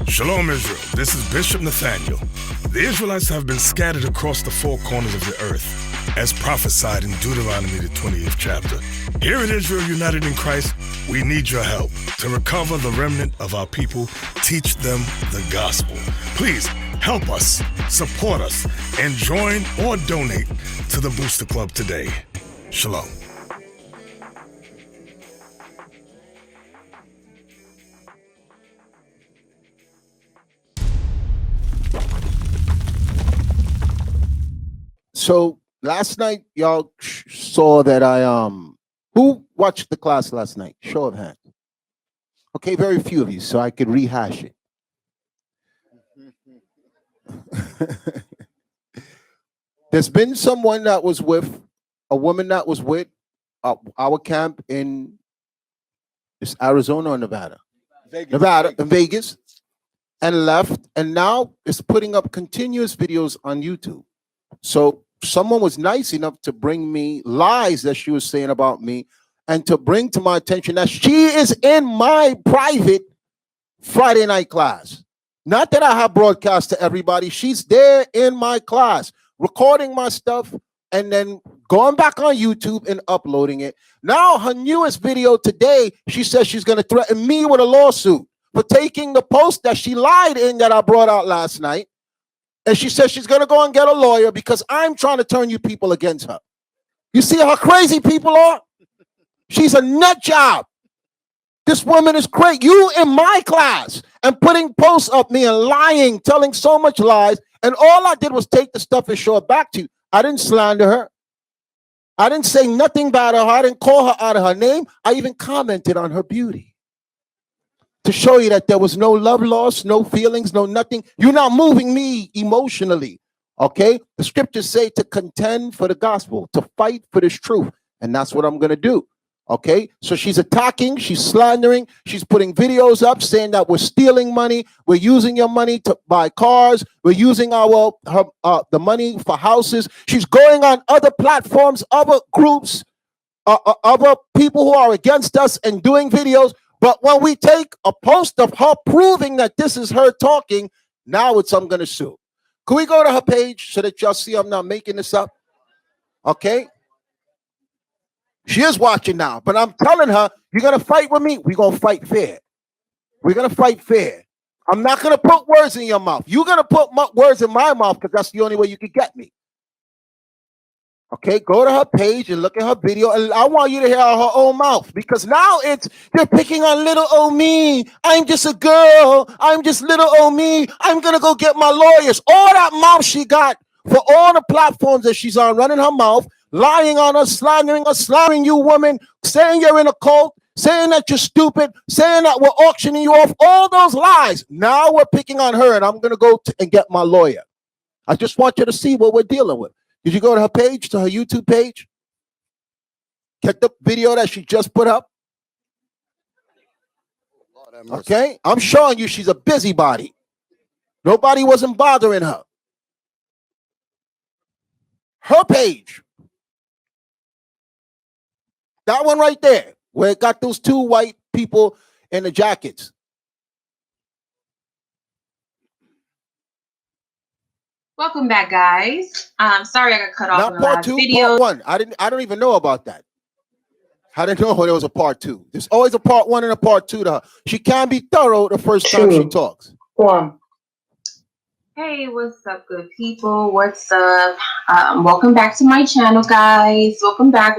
Shalom, Israel. This is Bishop Nathaniel. The Israelites have been scattered across the four corners of the earth, as prophesied in Deuteronomy, the 20th chapter. Here in Israel United in Christ, we need your help to recover the remnant of our people, teach them the gospel. Please help us, support us, and join or donate to the Booster Club today. Shalom. So last night, y'all saw that who watched the class last night? Show of hands. Okay, very few of you, so I could rehash it. There's been someone that was with, a woman that was with our camp in Arizona or Nevada? Vegas, and left, and now is putting up continuous videos on YouTube. So someone was nice enough to bring me lies that she was saying about me and to bring to my attention that she is in my private Friday night class. Not that I have broadcast to everybody. She's there in my class, recording my stuff and then going back on YouTube and uploading it. Now, her newest video today, she says she's going to threaten me with a lawsuit for taking the post that she lied in that I brought out last night. And she says she's going to go and get a lawyer because I'm trying to turn you people against her. You see how crazy people are? She's a nut job. This woman is crazy. You in my class and putting posts up me and lying, telling so much lies. And all I did was take the stuff and show it back to you. I didn't slander her. I didn't say nothing about her. I didn't call her out of her name. I even commented on her beauty to show you that there was no love lost, no feelings, no nothing. You're not moving me emotionally, okay? The scriptures say to contend for the gospel, to fight for this truth, and that's what I'm going to do, okay? So she's attacking, she's slandering, she's putting videos up saying that we're stealing money, we're using your money to buy cars, we're using the money for houses. She's going on other platforms, other groups, other people who are against us and doing videos. But when we take a post of her proving that this is her talking, now it's I'm going to sue. Can we go to her page so that y'all see I'm not making this up? Okay. She is watching now, but I'm telling her, you're going to fight with me? We're going to fight fair. We're going to fight fair. I'm not going to put words in your mouth. You're going to put words in my mouth because that's the only way you can get me. Okay, go to her page and look at her video, and I want you to hear her own mouth, because now they're picking on little old me. I'm just a girl. I'm just little old me. I'm gonna go get my lawyers. All that mouth she got for all the platforms that she's on, running her mouth, lying on us, slandering you women, saying you're in a cult, saying that you're stupid, saying that we're auctioning you off, all those lies. Now we're picking on her, and I'm gonna go and get my lawyer. I just want you to see what we're dealing with. Did you go to her page, to her YouTube page? Check the video that she just put up. Okay, I'm showing you she's a busybody. Nobody wasn't bothering her. Her page. That one right there, where it got those two white people in the jackets. Welcome back, guys. Sorry I got cut off. Not part two, video. Part one. I don't even know about that. I didn't know there was a part two. There's always a part one and a part two to her. She can be thorough the first time she talks. Hey, what's up, good people? What's up? Welcome back to my channel, guys. Welcome back.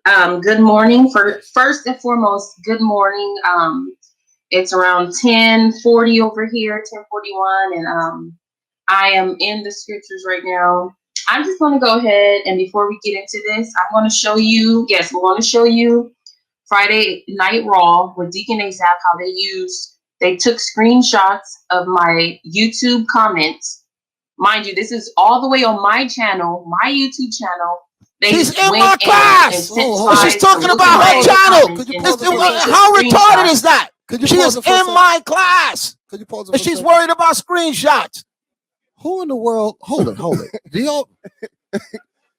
Good morning. First and foremost, good morning. It's around 10:40 over here, 10:41, and I am in the scriptures right now. I'm just going to go ahead, and before we get into this, I'm going to show you, yes, we're going to show you Friday Night Raw with Deacon Asaph, how they took screenshots of my YouTube comments. Mind you, this is all the way on my channel, my YouTube channel. She's in my class. She's talking about her channel. How retarded is that? She is in my class. Could you pause it? And she's worried about screenshots. Who in the world? Hold it. Do y'all?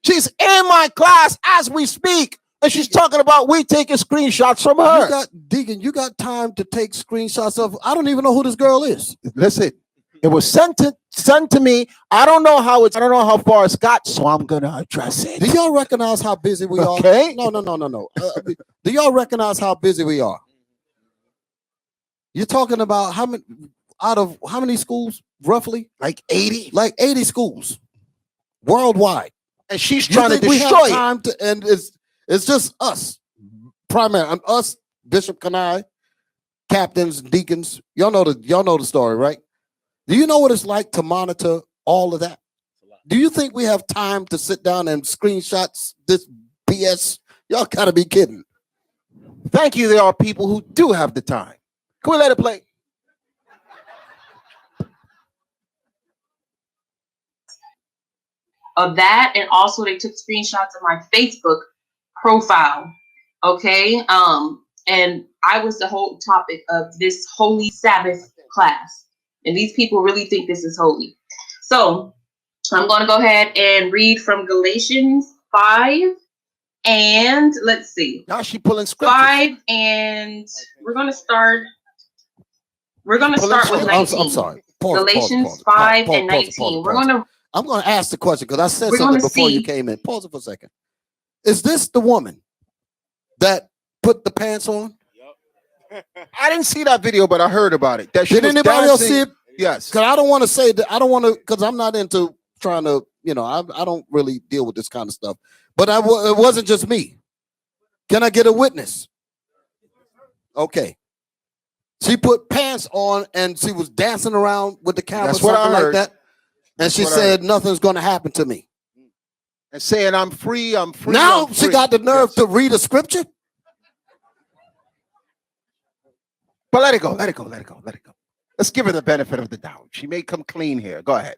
She's in my class as we speak. And she's talking about we taking screenshots from her. Deacon, you got time to take screenshots of, I don't even know who this girl is. Listen, it was sent to me. I don't know how far it's got, so I'm gonna address it. Do y'all recognize how busy we are? Okay. No. Do y'all recognize how busy we are? You're talking about out of how many schools, roughly? Like 80? Like 80 schools worldwide. And she's trying to destroy it. And it's just us, primarily. Us, Bishop Kanai, captains, deacons. Y'all know the story, right? Do you know what it's like to monitor all of that? Do you think we have time to sit down and screenshots this BS? Y'all gotta be kidding. Thank you. There are people who do have the time. Can we let it play? Of that, and also they took screenshots of my Facebook profile. Okay, and I was the whole topic of this Holy Sabbath class, and these people really think this is holy. So I'm going to go ahead and read from Galatians 5, and let's see. Now she pulling scriptures. 5, and we're going to start. We're going to start with 19. I'm sorry. Galatians 5 and 19. I'm going to ask the question because I said something before you came in. Pause it for a second. Is this the woman that put the pants on? I didn't see that video, but I heard about it. Did anybody else see it? Yes. Because I don't want to say that. I don't want to, because I'm not into trying to, I don't really deal with this kind of stuff. But it wasn't just me. Can I get a witness? Okay. She put pants on and she was dancing around with the camera. That's what I heard. Like that. And she said, nothing's going to happen to me. And saying, I'm free. Now she got the nerve to read a scripture? But let it go. Let's give her the benefit of the doubt. She may come clean here. Go ahead.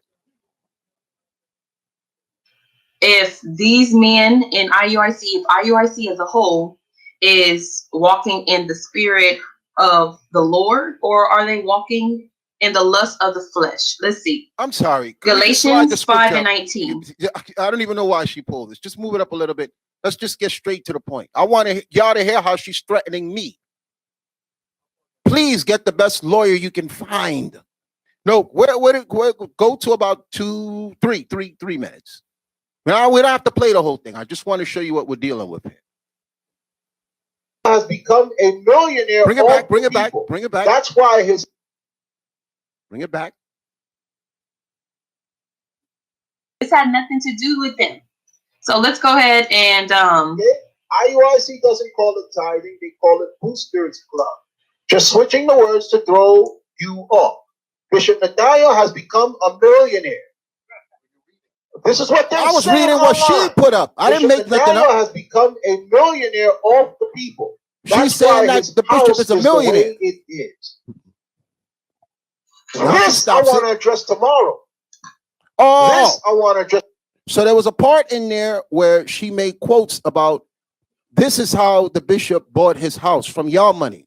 If these men in IUIC, if IUIC as a whole is walking in the spirit of the Lord, or are they walking in the lust of the flesh? Let's see. I'm sorry. Galatians 5 and 19. I don't even know why she pulled this. Just move it up a little bit. Let's just get straight to the point. I want y'all to hear how she's threatening me. Please get the best lawyer you can find. No, go to about 3 minutes. Now we don't have to play the whole thing. I just want to show you what we're dealing with here. Has become a millionaire. Bring it back. That's why his. Bring it back. This had nothing to do with them. So let's go ahead and IUIC doesn't call it tithing; they call it Boost Spirits Club. Just switching the words to throw you off. Bishop Nathaniel has become a millionaire. This is what I was reading what she put up. I didn't make nothing up. Has become a millionaire off the people. She's saying that the bishop is a millionaire. It is. This I want to address tomorrow. This I want to address. So there was a part in there where she made quotes about this is how the bishop bought his house from y'all money.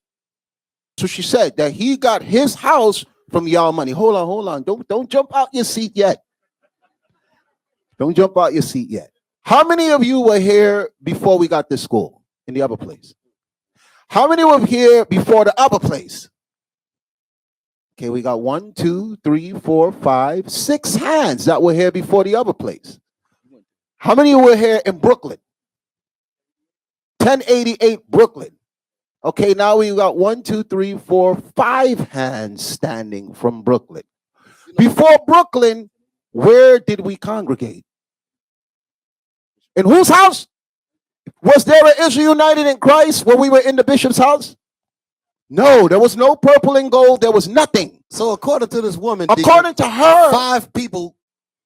So she said that he got his house from y'all money. Hold on. Don't jump out your seat yet. Don't jump out your seat yet. How many of you were here before we got this school in the other place? How many were here before the other place? Okay, we got 1, 2, 3, 4, 5, 6 hands that were here before the other place. How many were here in Brooklyn? 1088 Brooklyn. Okay, now we got 1, 2, 3, 4, 5 hands standing from Brooklyn. Before Brooklyn, where did we congregate? In whose house? Was there an Israel United in Christ when we were in the bishop's house? No, there was no purple and gold. There was nothing. So according to this woman, according to her, 5 people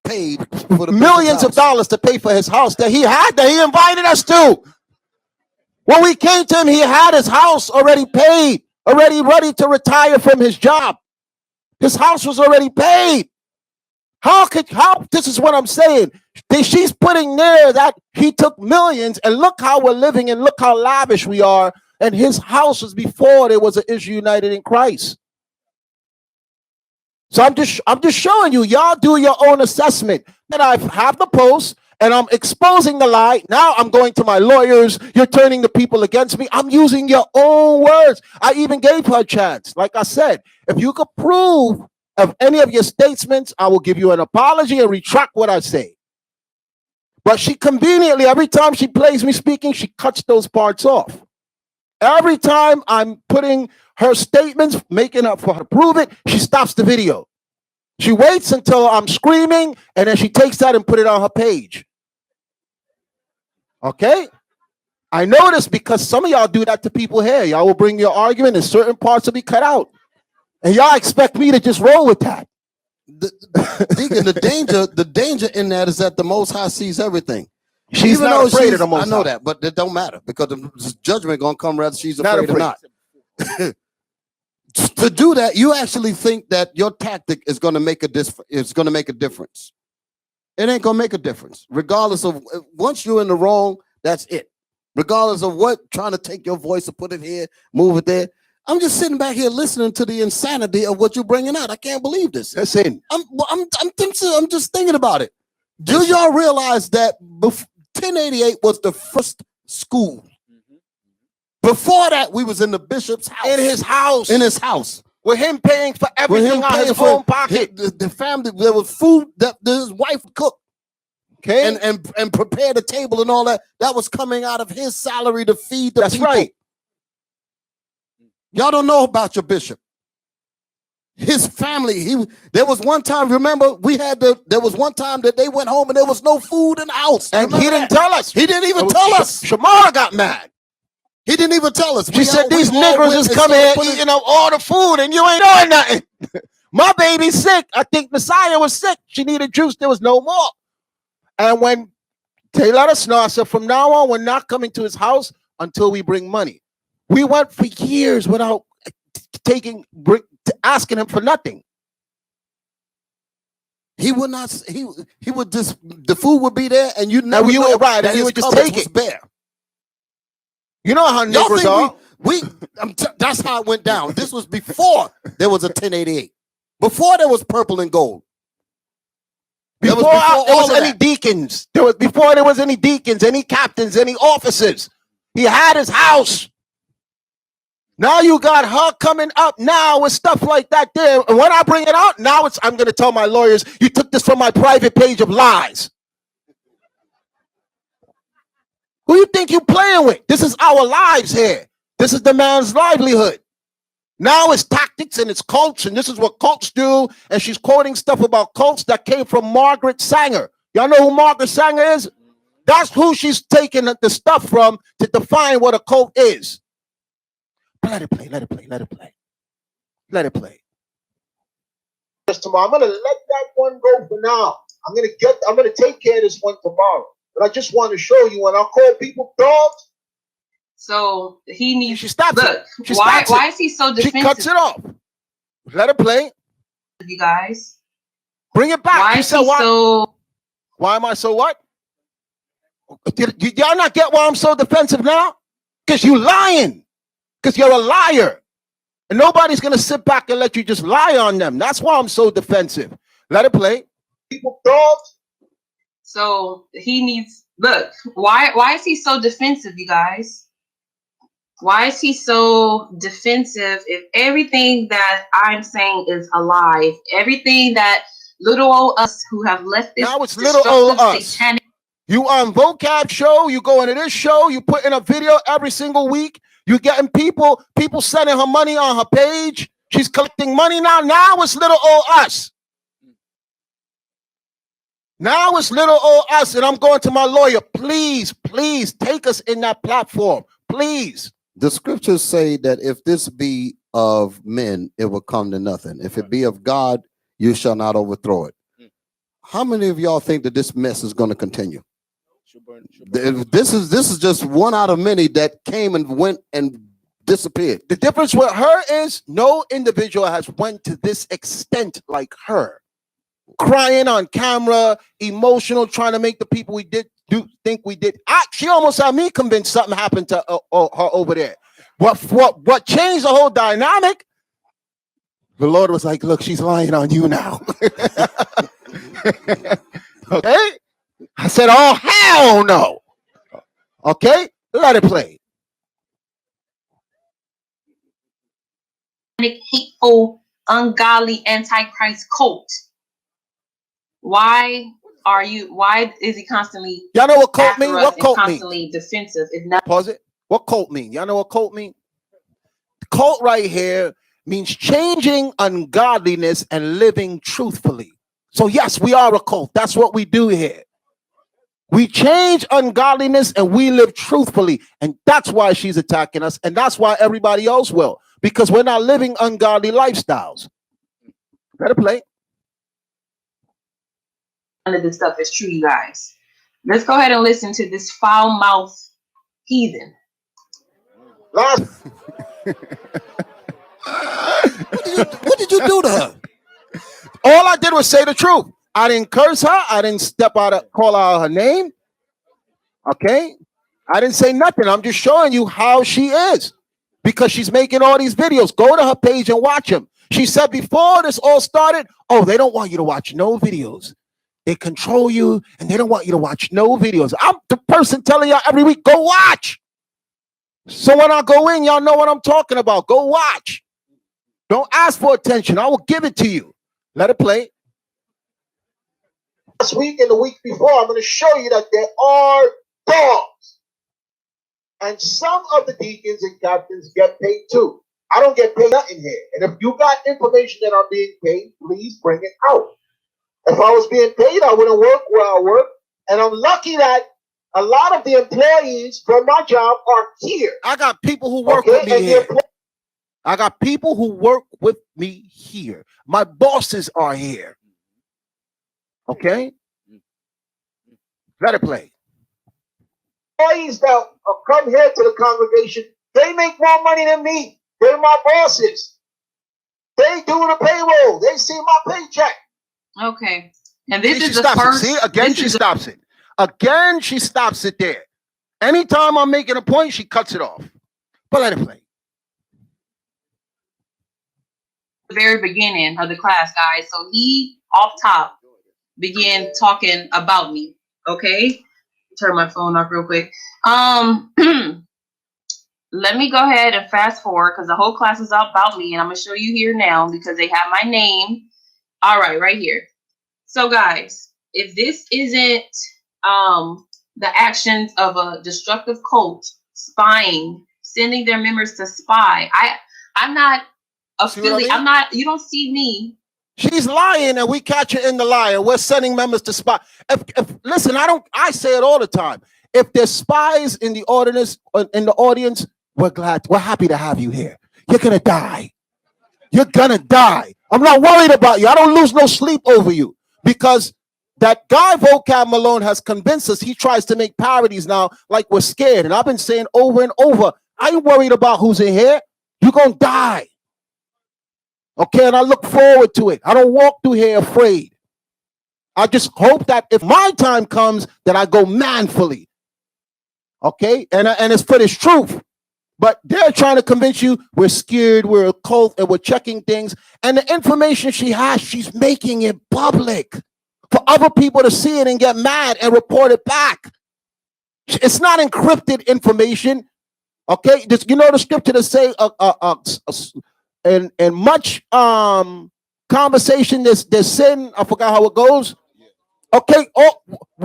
paid for the millions of dollars to pay for his house that he had, that he invited us to. When we came to him, he had his house already paid, already ready to retire from his job. His house was already paid. This is what I'm saying. She's putting there that he took millions, and look how we're living and look how lavish we are. And his house was before there was an Israel united in Christ. So I'm just showing you, y'all do your own assessment. And I have the post and I'm exposing the lie. Now I'm going to my lawyers. You're turning the people against me. I'm using your own words. I even gave her a chance. Like I said, if you could prove of any of your statements, I will give you an apology and retract what I say. But she conveniently, every time she plays me speaking, she cuts those parts off. Every time I'm putting her statements, making up for her to prove it, she stops the video. She waits until I'm screaming, and then she takes that and put it on her page. Okay? I know this because some of y'all do that to people here. Y'all will bring your argument and certain parts will be cut out. And y'all expect me to just roll with that. Deacon, the danger in that is that the Most High sees everything. She's Even not though afraid of the Most High. I know that, but it don't matter because the judgment gonna come whether she's afraid or not. To do that, you actually think that your tactic is gonna make a difference. It ain't gonna make a difference, regardless of once you're in the wrong. That's it. Regardless of what, trying to take your voice and put it here, move it there. I'm just sitting back here listening to the insanity of what you're bringing out. I can't believe this. That's it. I'm just thinking about it. Do y'all realize that 1088 was the first school? Before that, we was in the bishop's house. In his house. In his house. With him paying for everything out of his own pocket. The family, there was food that his wife cooked. Okay. And prepare the table and all that. That was coming out of his salary to feed the people. That's right. Y'all don't know about your bishop. His family, there was one time, remember, there was one time that they went home and there was no food in the house. And he didn't tell us. He didn't even tell us. Shamara got mad. He didn't even tell us. She said, these niggers is coming here eating up all the food and you ain't doing nothing. My baby's sick. I think Messiah was sick. She needed juice. There was no more. And when they let us know, I said, from now on, we're not coming to his house until we bring money. We went for years without asking him for nothing. He would not. He would just, the food would be there, and you never know right, that and he would just take it. Bare. You know how niggers are. That's how it went down. This was before there was a 1088. Before there was purple and gold. Before there was any deacons. Before there was any deacons, any captains, any officers. He had his house. Now you got her coming up now with stuff like that there. And when I bring it out, now I'm going to tell my lawyers, you took this from my private page of lies. Who you think you playing with? This is our lives here. This is the man's livelihood. Now it's tactics and it's cults, and this is what cults do. And she's quoting stuff about cults that came from Margaret Sanger. Y'all know who Margaret Sanger is? That's who she's taking the stuff from to define what a cult is. Let it play, let it play, let it play. Let it play. Tomorrow. I'm gonna let that one go for now. I'm gonna take care of this one tomorrow. But I just want to show you when I call people dogs. So he needs. She stops look. it. Why is he so defensive? She cuts it off. Let it play. You guys, bring it back. Why is he so? Why am I so what? Did y'all not get why I'm so defensive now? Because you lying. Because you're a liar. And nobody's going to sit back and let you just lie on them. That's why I'm so defensive. Let it play. People dogs. So he needs, look, why is he so defensive, you guys? Why is he so defensive if everything that I'm saying is a lie? If everything that little old us who have left this now it's little old us. Satanic. You on vocab show, you go into this show, you put in a video every single week. You getting people sending her money on her page. She's collecting money now. Now it's little old us. Now it's little old us, and I'm going to my lawyer. Please, please take us in that platform. Please. The scriptures say that if this be of men, it will come to nothing. If it be of God, you shall not overthrow it. How many of y'all think that this mess is going to continue? This is just one out of many that came and went and disappeared. The difference with her is no individual has went to this extent like her. Crying on camera, emotional, trying to make the people we did think we did. She almost had me convinced something happened to her over there. What changed the whole dynamic? The Lord was like, look, she's lying on you now. Okay? I said, oh, hell no. Okay? Let it play. Hateful, ungodly, antichrist cult. Why is he constantly Y'all know what cult after mean? us What and cult mean? constantly defensive? If not, Pause it. What cult mean? Y'all know what cult mean? Cult right here means changing ungodliness and living truthfully. So yes, we are a cult. That's what we do here. We change ungodliness and we live truthfully. And that's why she's attacking us. And that's why everybody else will. Because we're not living ungodly lifestyles. Better play. none of this stuff is true, you guys. Let's go ahead and listen to this foul-mouthed heathen. What did you do to her? All I did was say the truth. I didn't curse her. I didn't call out her name. Okay? I didn't say nothing. I'm just showing you how she is. Because she's making all these videos. Go to her page and watch them. She said before this all started, oh, they don't want you to watch no videos. They control you and they don't want you to watch no videos. I'm the person telling y'all every week, go watch. So when I go in, y'all know what I'm talking about. Go watch. Don't ask for attention. I will give it to you. Let it play. Last week and the week before, I'm going to show you that there are dogs. And some of the deacons and captains get paid too. I don't get paid nothing here. And if you got information that I'm being paid, please bring it out. If I was being paid, I wouldn't work where I work. And I'm lucky that a lot of the employees from my job are here. I got people who work with me here. I got people who work with me here. My bosses are here. Okay? Let it play. Employees that come here to the congregation, they make more money than me. They're my bosses. They do the payroll. They see my paycheck. Okay. And this is the stops first. it. See, again, she stops it. Again, she stops it there. Anytime I'm making a point, she cuts it off. But let it play. The very beginning of the class, guys. So he, off top, began talking about me. Okay? Turn my phone off real quick. Let me go ahead and fast forward because the whole class is about me, and I'm gonna show you here now because they have my name. All right here. So guys, if this isn't the actions of a destructive cult, spying, sending their members to spy, I'm not affiliated. I'm not. You don't see me. She's lying, and we catch her in the lie. And we're sending members to spy. Listen, I say it all the time. If there's spies in the audience, we're happy to have you here. You're gonna die. You're gonna die. I'm not worried about you. I don't lose no sleep over you because that guy Vocab Malone has convinced us. He tries to make parodies now like we're scared. And I've been saying over and over, I ain't worried about who's in here. You're gonna die. Okay, and I look forward to it. I don't walk through here afraid. I just hope that if my time comes, that I go manfully. Okay, and it's for this truth. But they're trying to convince you we're scared, we're a cult, and we're checking things. And the information she has, she's making it public for other people to see it and get mad and report it back. It's not encrypted information. Okay, you know the scripture to say in much conversation there's sin. I forgot how it goes. Okay,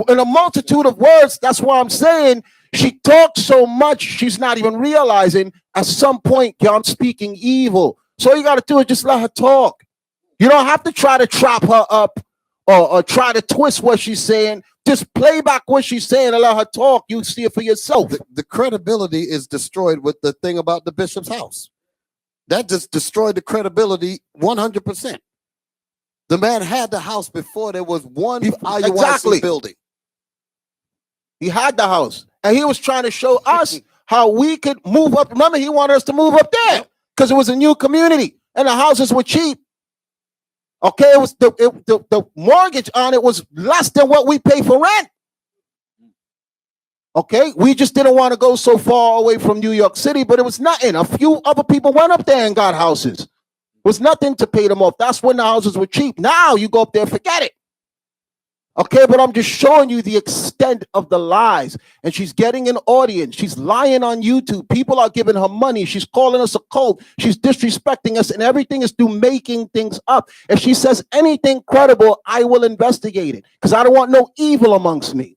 in a multitude of words, that's why I'm saying she talks so much she's not even realizing at some point I'm speaking evil. So all you got to do is just let her talk. You don't have to try to trap her up or try to twist what she's saying. Just play back what she's saying and let her talk. You see it for yourself. The credibility is destroyed with the thing about the bishop's house. That just destroyed the credibility 100%. The man had the house before there was one IUIC building. He had the house, and he was trying to show us how we could move up. Remember, he wanted us to move up there because it was a new community and the houses were cheap. Okay, it was the mortgage on it was less than what we pay for rent. Okay, we just didn't want to go so far away from New York City, but it was nothing. A few other people went up there and got houses. It was nothing to pay them off. That's when the houses were cheap. Now you go up there, forget it. Okay, but I'm just showing you the extent of the lies. And she's getting an audience. She's lying on YouTube. People are giving her money. She's calling us a cult. She's disrespecting us, and everything is through making things up. If she says anything credible, I will investigate it because I don't want no evil amongst me.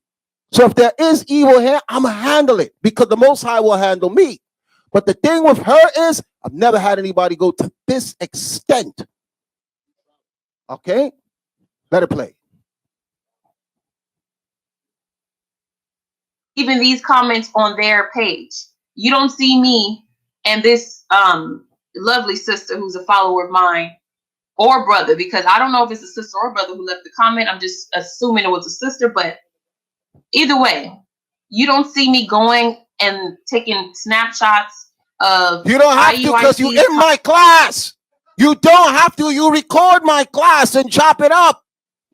So if there is evil here, I'm going to handle it because the Most High will handle me. But the thing with her is I've never had anybody go to this extent. Okay? Let it play. Even these comments on their page. You don't see me and this lovely sister who's a follower of mine or brother, because I don't know if it's a sister or brother who left the comment. I'm just assuming it was a sister, but either way, you don't see me going and taking snapshots of. You don't have to because you're in my class. You don't have to. You record my class and chop it up.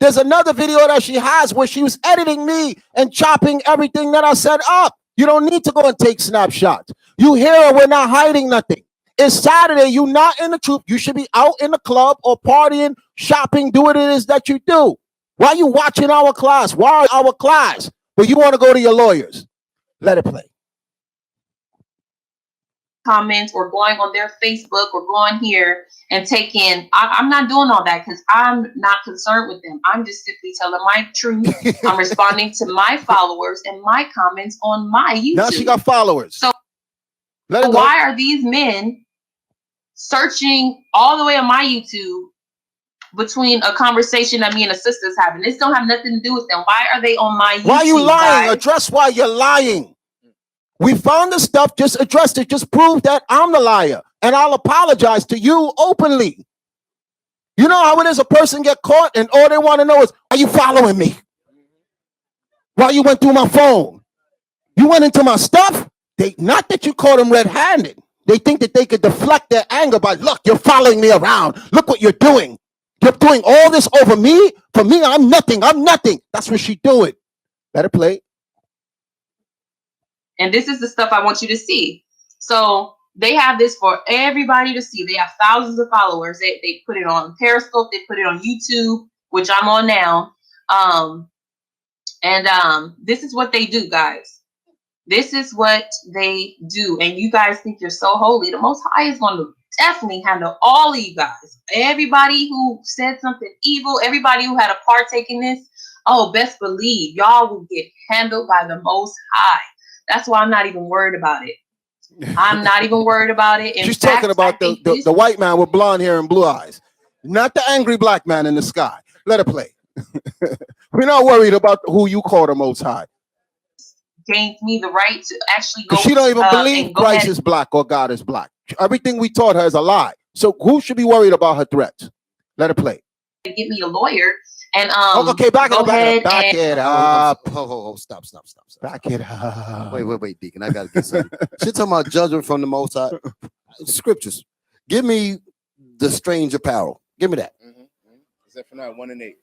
There's another video that she has where she was editing me and chopping everything that I said up. You don't need to go and take snapshots. You hear her, we're not hiding nothing. It's Saturday. You're not in the truth. You should be out in the club or partying, shopping, do what it is that you do. Why are you watching our class? Why our class? But you want to go to your lawyers. Let it play. Comments or going on their Facebook or going here and taking. I'm not doing all that because I'm not concerned with them. I'm just simply telling my truth. I'm responding to my followers and my comments on my YouTube. Now she got followers. So why are these men searching all the way on my YouTube between a conversation that me and a sister's having? This don't have nothing to do with them. Why are they on my YouTube? Why are you lying? Guys? Address why you're lying. We found the stuff, just address it, just prove that I'm the liar. And I'll apologize to you openly. You know how it is, a person get caught and all they want to know is, are you following me? Why you went through my phone? You went into my stuff? Not that you caught them red-handed. They think that they could deflect their anger by, look, you're following me around. Look what you're doing. You're doing all this over me? For me, I'm nothing. I'm nothing. That's what she doing. Let it play. And this is the stuff I want you to see. So they have this for everybody to see. They have thousands of followers. They put it on Periscope. They put it on YouTube, which I'm on now. This is what they do, guys. This is what they do. And you guys think you're so holy. The Most High is going to definitely handle all of you guys. Everybody who said something evil, everybody who had a partake in this, oh, best believe y'all will get handled by the Most High. That's why I'm not even worried about it. I'm not even worried about it. She's talking about the white man with blonde hair and blue eyes, not the angry black man in the sky. Let it play. We're not worried about who you call the Most High. Gains me the right to actually go. She don't even believe Christ is black or God is black. Everything we taught her is a lie. So who should be worried about her threats? Let it play. Get me a lawyer. And okay, back it up. Stop. Back it up. Wait, Deacon. I gotta get something. She's talking about judgment from the Most High. Scriptures. Give me the strange apparel. Give me that. Except for now, 1 and 8.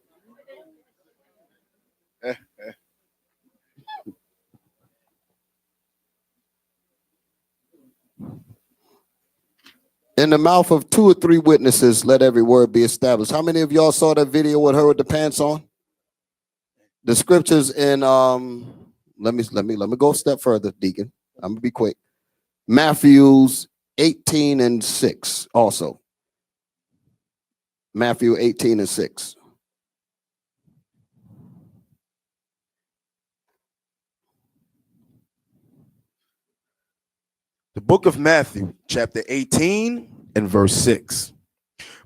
In the mouth of 2 or 3 witnesses, let every word be established. How many of y'all saw that video with her with the pants on? The scriptures in let me go a step further, Deacon. I'm gonna be quick. Matthew's 18 and 6 also. Matthew 18 and 6. The book of Matthew, chapter 18 and verse 6.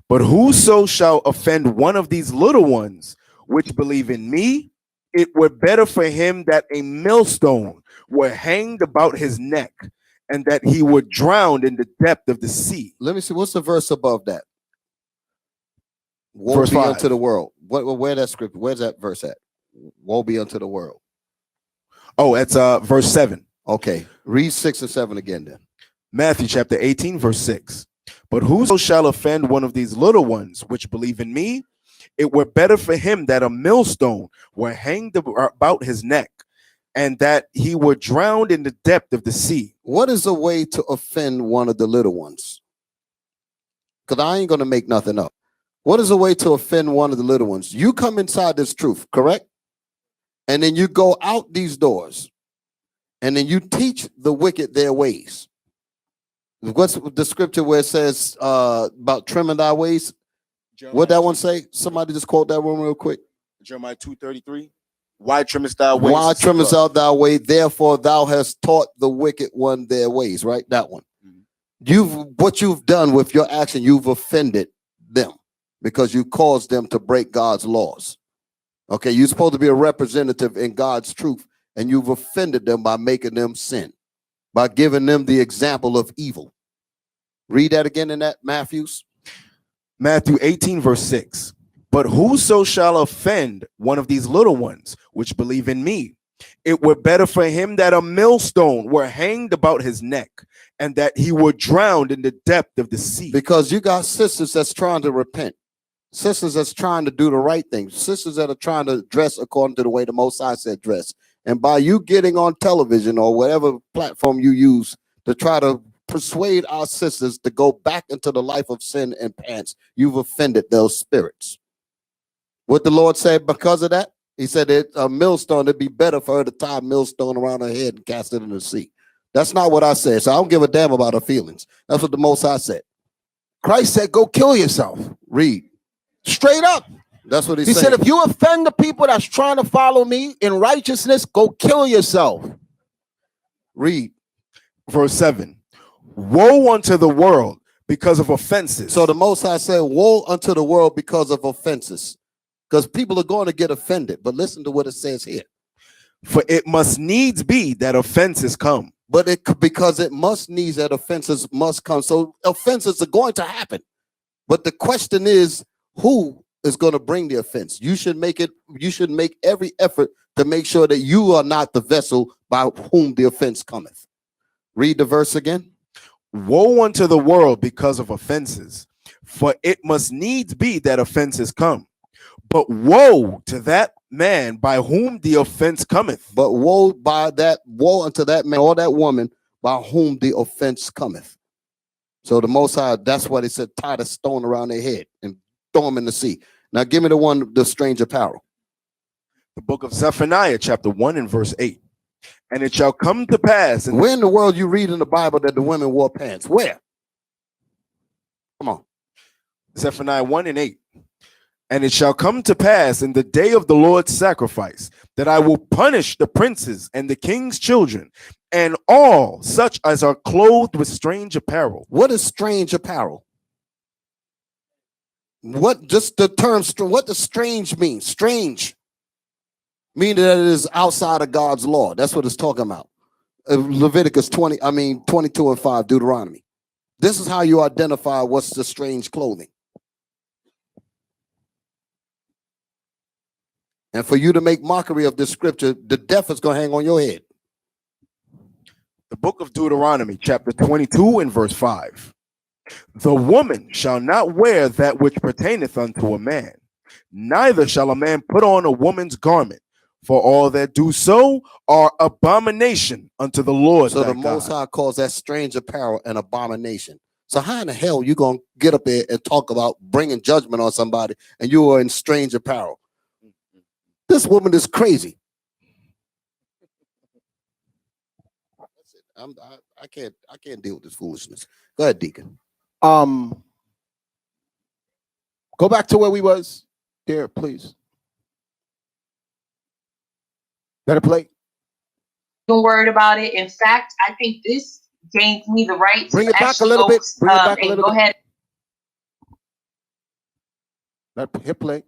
But whoso shall offend one of these little ones which believe in me, it were better for him that a millstone were hanged about his neck, and that he were drowned in the depth of the sea. Let me see. What's the verse above that? Woe Verse be 5. unto the world. Where that scripture? Where's that verse at? Woe be unto the world. Oh, it's verse 7. Okay, read 6 and 7 again then. Matthew chapter 18, verse 6. But whoso shall offend one of these little ones which believe in me, it were better for him that a millstone were hanged about his neck, and that he were drowned in the depth of the sea. What is a way to offend one of the little ones? Because I ain't going to make nothing up. What is a way to offend one of the little ones? You come inside this truth, correct? And then you go out these doors, and then you teach the wicked their ways. What's the scripture where it says about trimming thy ways? What that one say? Somebody just quote that one real quick. Jeremiah 2:33. Why trimmest thou ways? Why trimmest thou thy way? Therefore thou hast taught the wicked one their ways. Right, that one. What you've done with your action, you've offended them because you caused them to break God's laws. Okay, you're supposed to be a representative in God's truth, and you've offended them by making them sin, by giving them the example of evil. Read that again in that Matthews. Matthew 18, verse 6. But whoso shall offend one of these little ones which believe in me, it were better for him that a millstone were hanged about his neck, and that he were drowned in the depth of the sea. Because you got sisters that's trying to repent, sisters that's trying to do the right thing, sisters that are trying to dress according to the way the Most High said dress. And by you getting on television or whatever platform you use to try to persuade our sisters to go back into the life of sin and pants, you've offended those spirits. What the Lord said because of that, he said that a millstone, it'd be better for her to tie a millstone around her head and cast it in the sea. That's not what I said. So I don't give a damn about her feelings. That's what the Most High said. Christ said, go kill yourself. Read. Straight up. That's what He said. said, if you offend the people that's trying to follow me in righteousness, go kill yourself. Read. Verse 7. Woe unto the world because of offenses. So the Most High said, woe unto the world because of offenses. Because people are going to get offended. But listen to what it says here. For it must needs be that offenses come. But because it must needs that offenses must come. So offenses are going to happen. But the question is, who is going to bring the offense? You should make every effort to make sure that you are not the vessel by whom the offense cometh. Read the verse again. Woe unto the world because of offenses, for it must needs be that offenses come. But woe to that man by whom the offense cometh. But woe unto that man or that woman by whom the offense cometh. So the Most High, that's why they said, tie the stone around their head and throw them in the sea. Now give me the strange apparel. The book of Zephaniah, chapter 1 and verse 8. And it shall come to pass. Where in the world you read in the Bible that the women wore pants? Where? Come on. Zephaniah 1 and 8. And it shall come to pass in the day of the Lord's sacrifice that I will punish the princes and the king's children and all such as are clothed with strange apparel. What is strange apparel? What just the term, what does strange mean? Strange, meaning that it is outside of God's law. That's what it's talking about. Leviticus 22 and 5, Deuteronomy. This is how you identify what's the strange clothing. And for you to make mockery of this scripture, the death is going to hang on your head. The book of Deuteronomy, chapter 22 and verse 5. The woman shall not wear that which pertaineth unto a man, neither shall a man put on a woman's garment, for all that do so are abomination unto the Lord. So the Most High calls that strange apparel an abomination. So how in the hell you going to get up there and talk about bringing judgment on somebody and you are in strange apparel? This woman is crazy. I can't deal with this foolishness. Go ahead, Deacon. Go back to where we was there, please. Better play. Don't worry about it. In fact, I think this gained me the right Bring to it back a actually little bit. Bring it back a and little go bit. ahead, Hit play.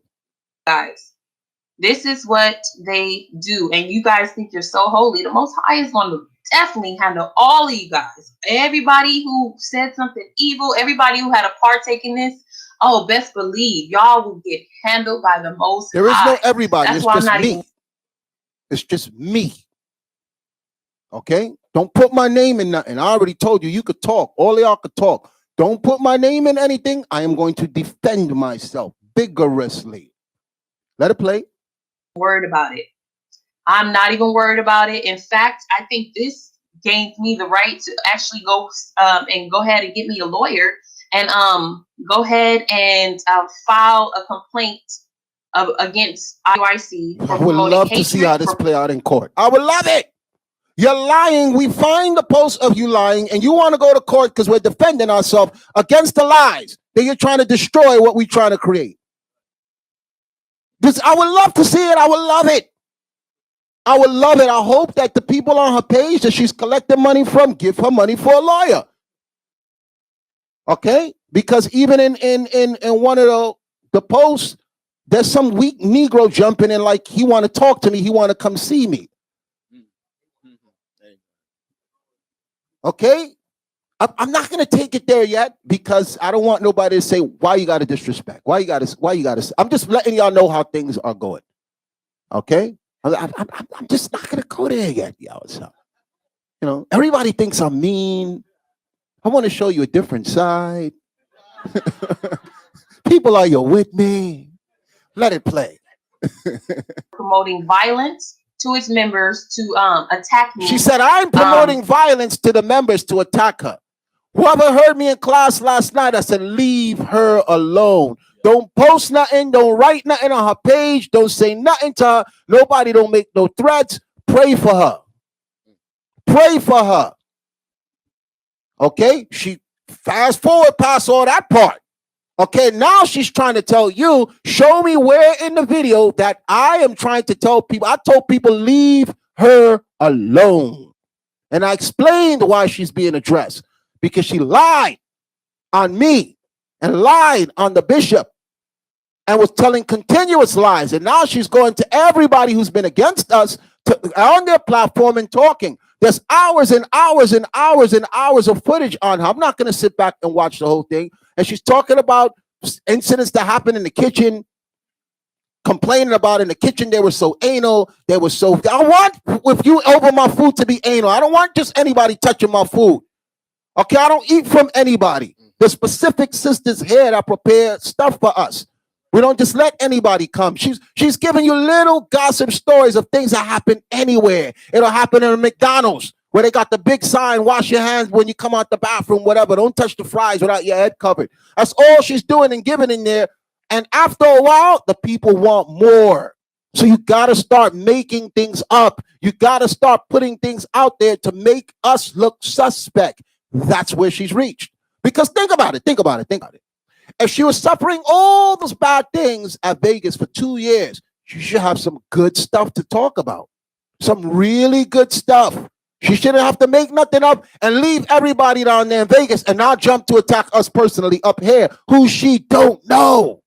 guys. This is what they do, and you guys think you're so holy. The Most High is going to definitely handle all of you guys. Everybody who said something evil, everybody who had a partake in this, oh, best believe y'all will get handled by the Most High. There is no everybody. That's It's why I'm just not me. even. It's just me. Okay? Don't put my name in nothing. I already told you, you could talk. All y'all could talk. Don't put my name in anything. I am going to defend myself vigorously. Let it play. Worried about it. I'm not even worried about it. In fact, I think this gains me the right to actually go ahead and get me a lawyer and go ahead and file a complaint against IUIC for I would promoting love to see hatred how this play out in court. I would love it. You're lying. We find the post of you lying, and you want to go to court because we're defending ourselves against the lies that you're trying to destroy what we're trying to create. I would love to see it. I would love it. I would love it. I hope that the people on her page that she's collecting money from give her money for a lawyer. Okay? Because even in one of the posts, there's some weak Negro jumping in like he want to talk to me. He want to come see me. Okay? I'm not going to take it there yet because I don't want nobody to say, why you got to disrespect? Why you got to, I'm just letting y'all know how things are going. Okay? I'm just not going to go there yet, y'all. So, you know, everybody thinks I'm mean. I want to show you a different side. People, are you with me? Let it play. promoting violence to its members to attack me. She said, I'm promoting violence to the members to attack her. Whoever heard me in class last night, I said, leave her alone. Don't post nothing. Don't write nothing on her page. Don't say nothing to her. Nobody don't make no threats. Pray for her. Pray for her. Okay? She fast forward past all that part. Okay, now she's trying to tell you, show me where in the video that I am trying to tell people. I told people, leave her alone. And I explained why she's being addressed. Because she lied on me and lied on the bishop and was telling continuous lies. And now she's going to everybody who's been against us on their platform and talking. There's hours and hours and hours and hours of footage on her. I'm not going to sit back and watch the whole thing. And she's talking about incidents that happened in the kitchen, complaining about in the kitchen. They were so anal. They were so, I want, if you over my food to be anal. I don't want just anybody touching my food. Okay, I don't eat from anybody. The specific sisters here that prepare stuff for us. We don't just let anybody come. She's giving you little gossip stories of things that happen anywhere. It'll happen in a McDonald's where they got the big sign, wash your hands when you come out the bathroom, whatever. Don't touch the fries without your head covered. That's all she's doing and giving in there. And after a while, the people want more. So you got to start making things up. You got to start putting things out there to make us look suspect. That's where she's reached. Because think about it. If she was suffering all those bad things at Vegas for 2 years, she should have some good stuff to talk about. Some really good stuff. She shouldn't have to make nothing up and leave everybody down there in Vegas and now jump to attack us personally up here, who she don't know.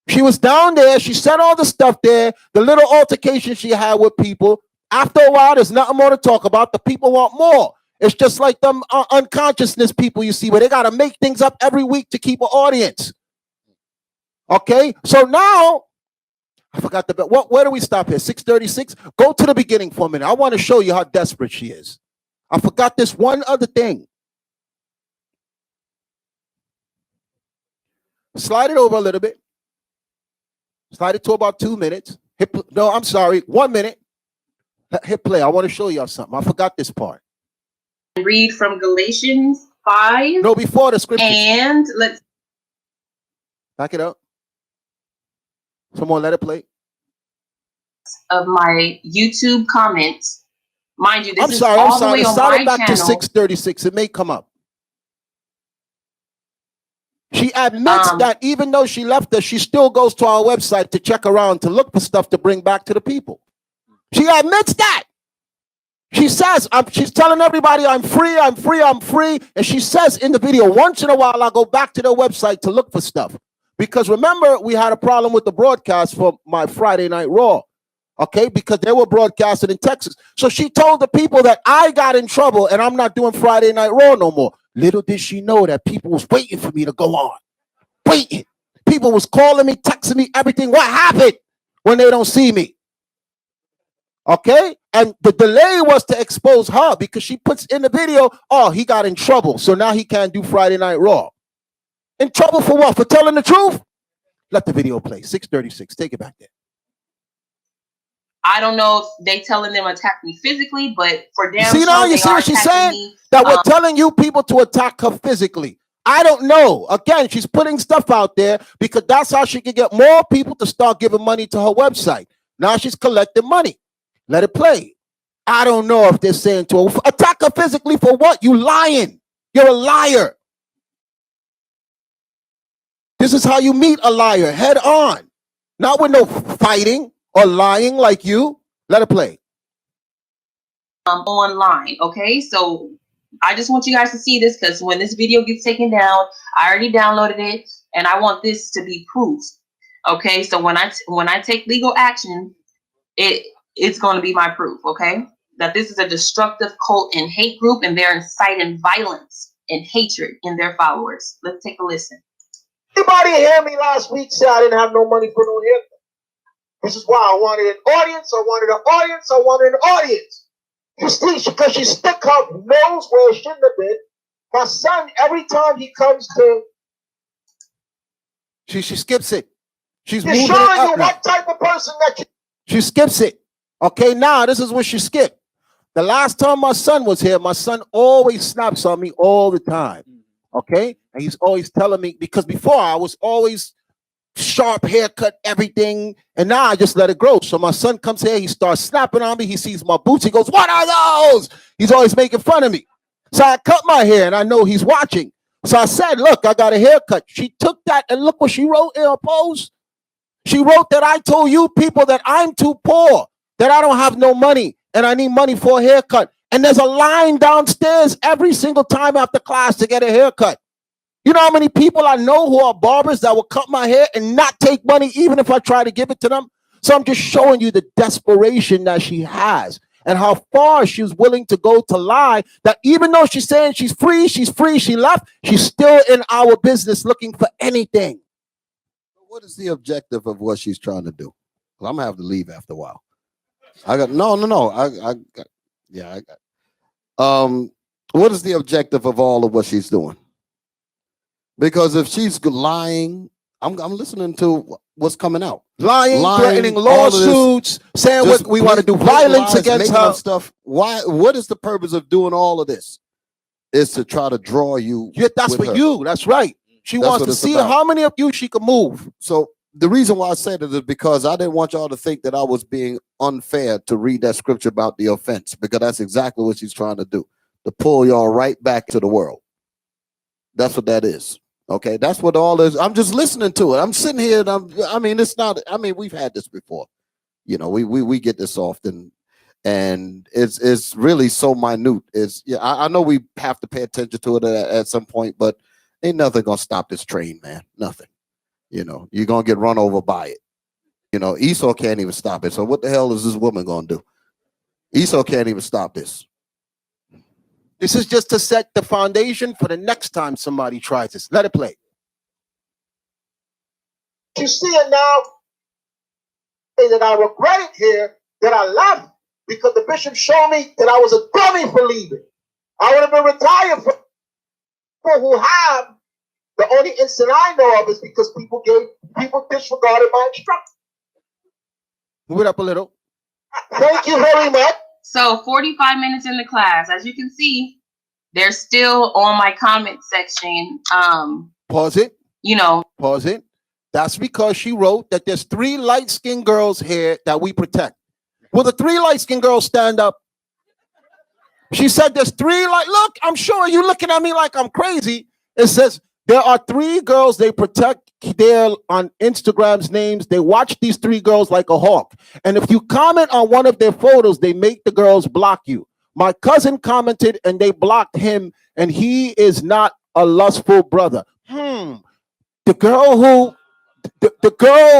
She was down there. She said all the stuff there, the little altercation she had with people. After a while, there's nothing more to talk about. The people want more. It's just like them unconsciousness people you see where they got to make things up every week to keep an audience. Okay, so now, I forgot where do we stop here? 636? Go to the beginning for a minute. I want to show you how desperate she is. I forgot this one other thing. Slide it over a little bit. Slide it to about 2 minutes. No, I'm sorry, 1 minute. Hit play. I want to show y'all something. I forgot this part. Read from Galatians 5. No, before the scripture. And let's back it up. Someone let it play. Of my YouTube comments. Mind you, this I'm is sorry. all the way on Slide it my back to channel. 636. It may come up. She admits that even though she left us, she still goes to our website to check around to look for stuff to bring back to the people. She admits that. She says, she's telling everybody, I'm free. And she says in the video, once in a while, I go back to their website to look for stuff. Because remember, we had a problem with the broadcast for my Friday Night Raw. Okay, because they were broadcasted in Texas. So she told the people that I got in trouble and I'm not doing Friday Night Raw no more. Little did she know that people was waiting for me to go on. Waiting. People was calling me, texting me, everything. What happened when they don't see me? Okay? And the delay was to expose her because she puts in the video, oh, he got in trouble. So now he can't do Friday Night Raw. In trouble for what? For telling the truth? Let the video play. 636. Take it back there. I don't know if they telling them attack me physically, but for them, you see what she's saying? me, that we're telling you people to attack her physically. I don't know. Again, she's putting stuff out there because that's how she can get more people to start giving money to her website. Now she's collecting money. Let it play. I don't know if they're saying to her, attack her physically for what? You lying. You're a liar. This is how you meet a liar, head on. Not with no fighting or lying like you. Let it play. Online, okay? So I just want you guys to see this because when this video gets taken down, I already downloaded it and I want this to be proof. Okay, so when I take legal action, it's going to be my proof, okay? That this is a destructive cult and hate group and they're inciting violence and hatred in their followers. Let's take a listen. Anybody hear me last week say I didn't have no money for no haircut? This is why I wanted an audience, I wanted an audience. You see, because she stick her nose where it shouldn't have been. My son, every time he comes to... She skips it. She's showing moving you it up now. what type of person that you... She skips it. Okay, now this is what she skipped. The last time my son was here, my son always snaps on me all the time. Okay? And he's always telling me, because before I was always sharp haircut, everything, and now I just let it grow. So my son comes here, he starts snapping on me, he sees my boots, he goes, what are those? He's always making fun of me. So I cut my hair and I know he's watching. So I said, look, I got a haircut. She took that and look what she wrote in her post. She wrote that I told you people that I'm too poor, that I don't have no money and I need money for a haircut. And there's a line downstairs every single time after class to get a haircut. You know how many people I know who are barbers that will cut my hair and not take money even if I try to give it to them? So I'm just showing you the desperation that she has and how far she's willing to go to lie, that even though she's saying she's free, she left, she's still in our business looking for anything. What is the objective of what she's trying to do? Well, I'm gonna have to leave after a while. What is the objective of all of what she's doing? Because if she's lying, I'm listening to what's coming out. Lying, threatening lawsuits, saying what we want to do, violence against her. Stuff. Why? What is the purpose of doing all of this? Is to try to draw you. Yeah, that's for you. That's right. She wants to see how many of you she can move. So the reason why I said it is because I didn't want y'all to think that I was being unfair to read that scripture about the offense, because that's exactly what she's trying to do, to pull y'all right back to the world. That's what that is. Okay, that's what all is. I'm just listening to it. I'm sitting here and it's not, we've had this before. You know, we get this often, and it's really so minute. I know we have to pay attention to it at some point, but ain't nothing gonna stop this train, man. Nothing. You know, you're gonna get run over by it. You know, Esau can't even stop it. So what the hell is this woman gonna do? Esau can't even stop this. This is just to set the foundation for the next time somebody tries this. Let it play. You see it now, that I regret it here, that I left, because the bishop showed me that I was a dummy for leaving. I would have been retired for people who have. The only incident I know of is because people disregarded my instructions. Move it up a little. Thank you very much. So 45 minutes in the class, as you can see, they're still on my comment section. Pause it. You know. Pause it. That's because she wrote that there's 3 light-skinned girls here that we protect. Will the 3 light-skinned girls stand up? She said there's 3 look, I'm sure you're looking at me like I'm crazy. It says there are 3 girls they protect. They're on Instagram's names. They watch these 3 girls like a hawk. And if you comment on one of their photos, they make the girls block you. My cousin commented and they blocked him, and he is not a lustful brother. The girl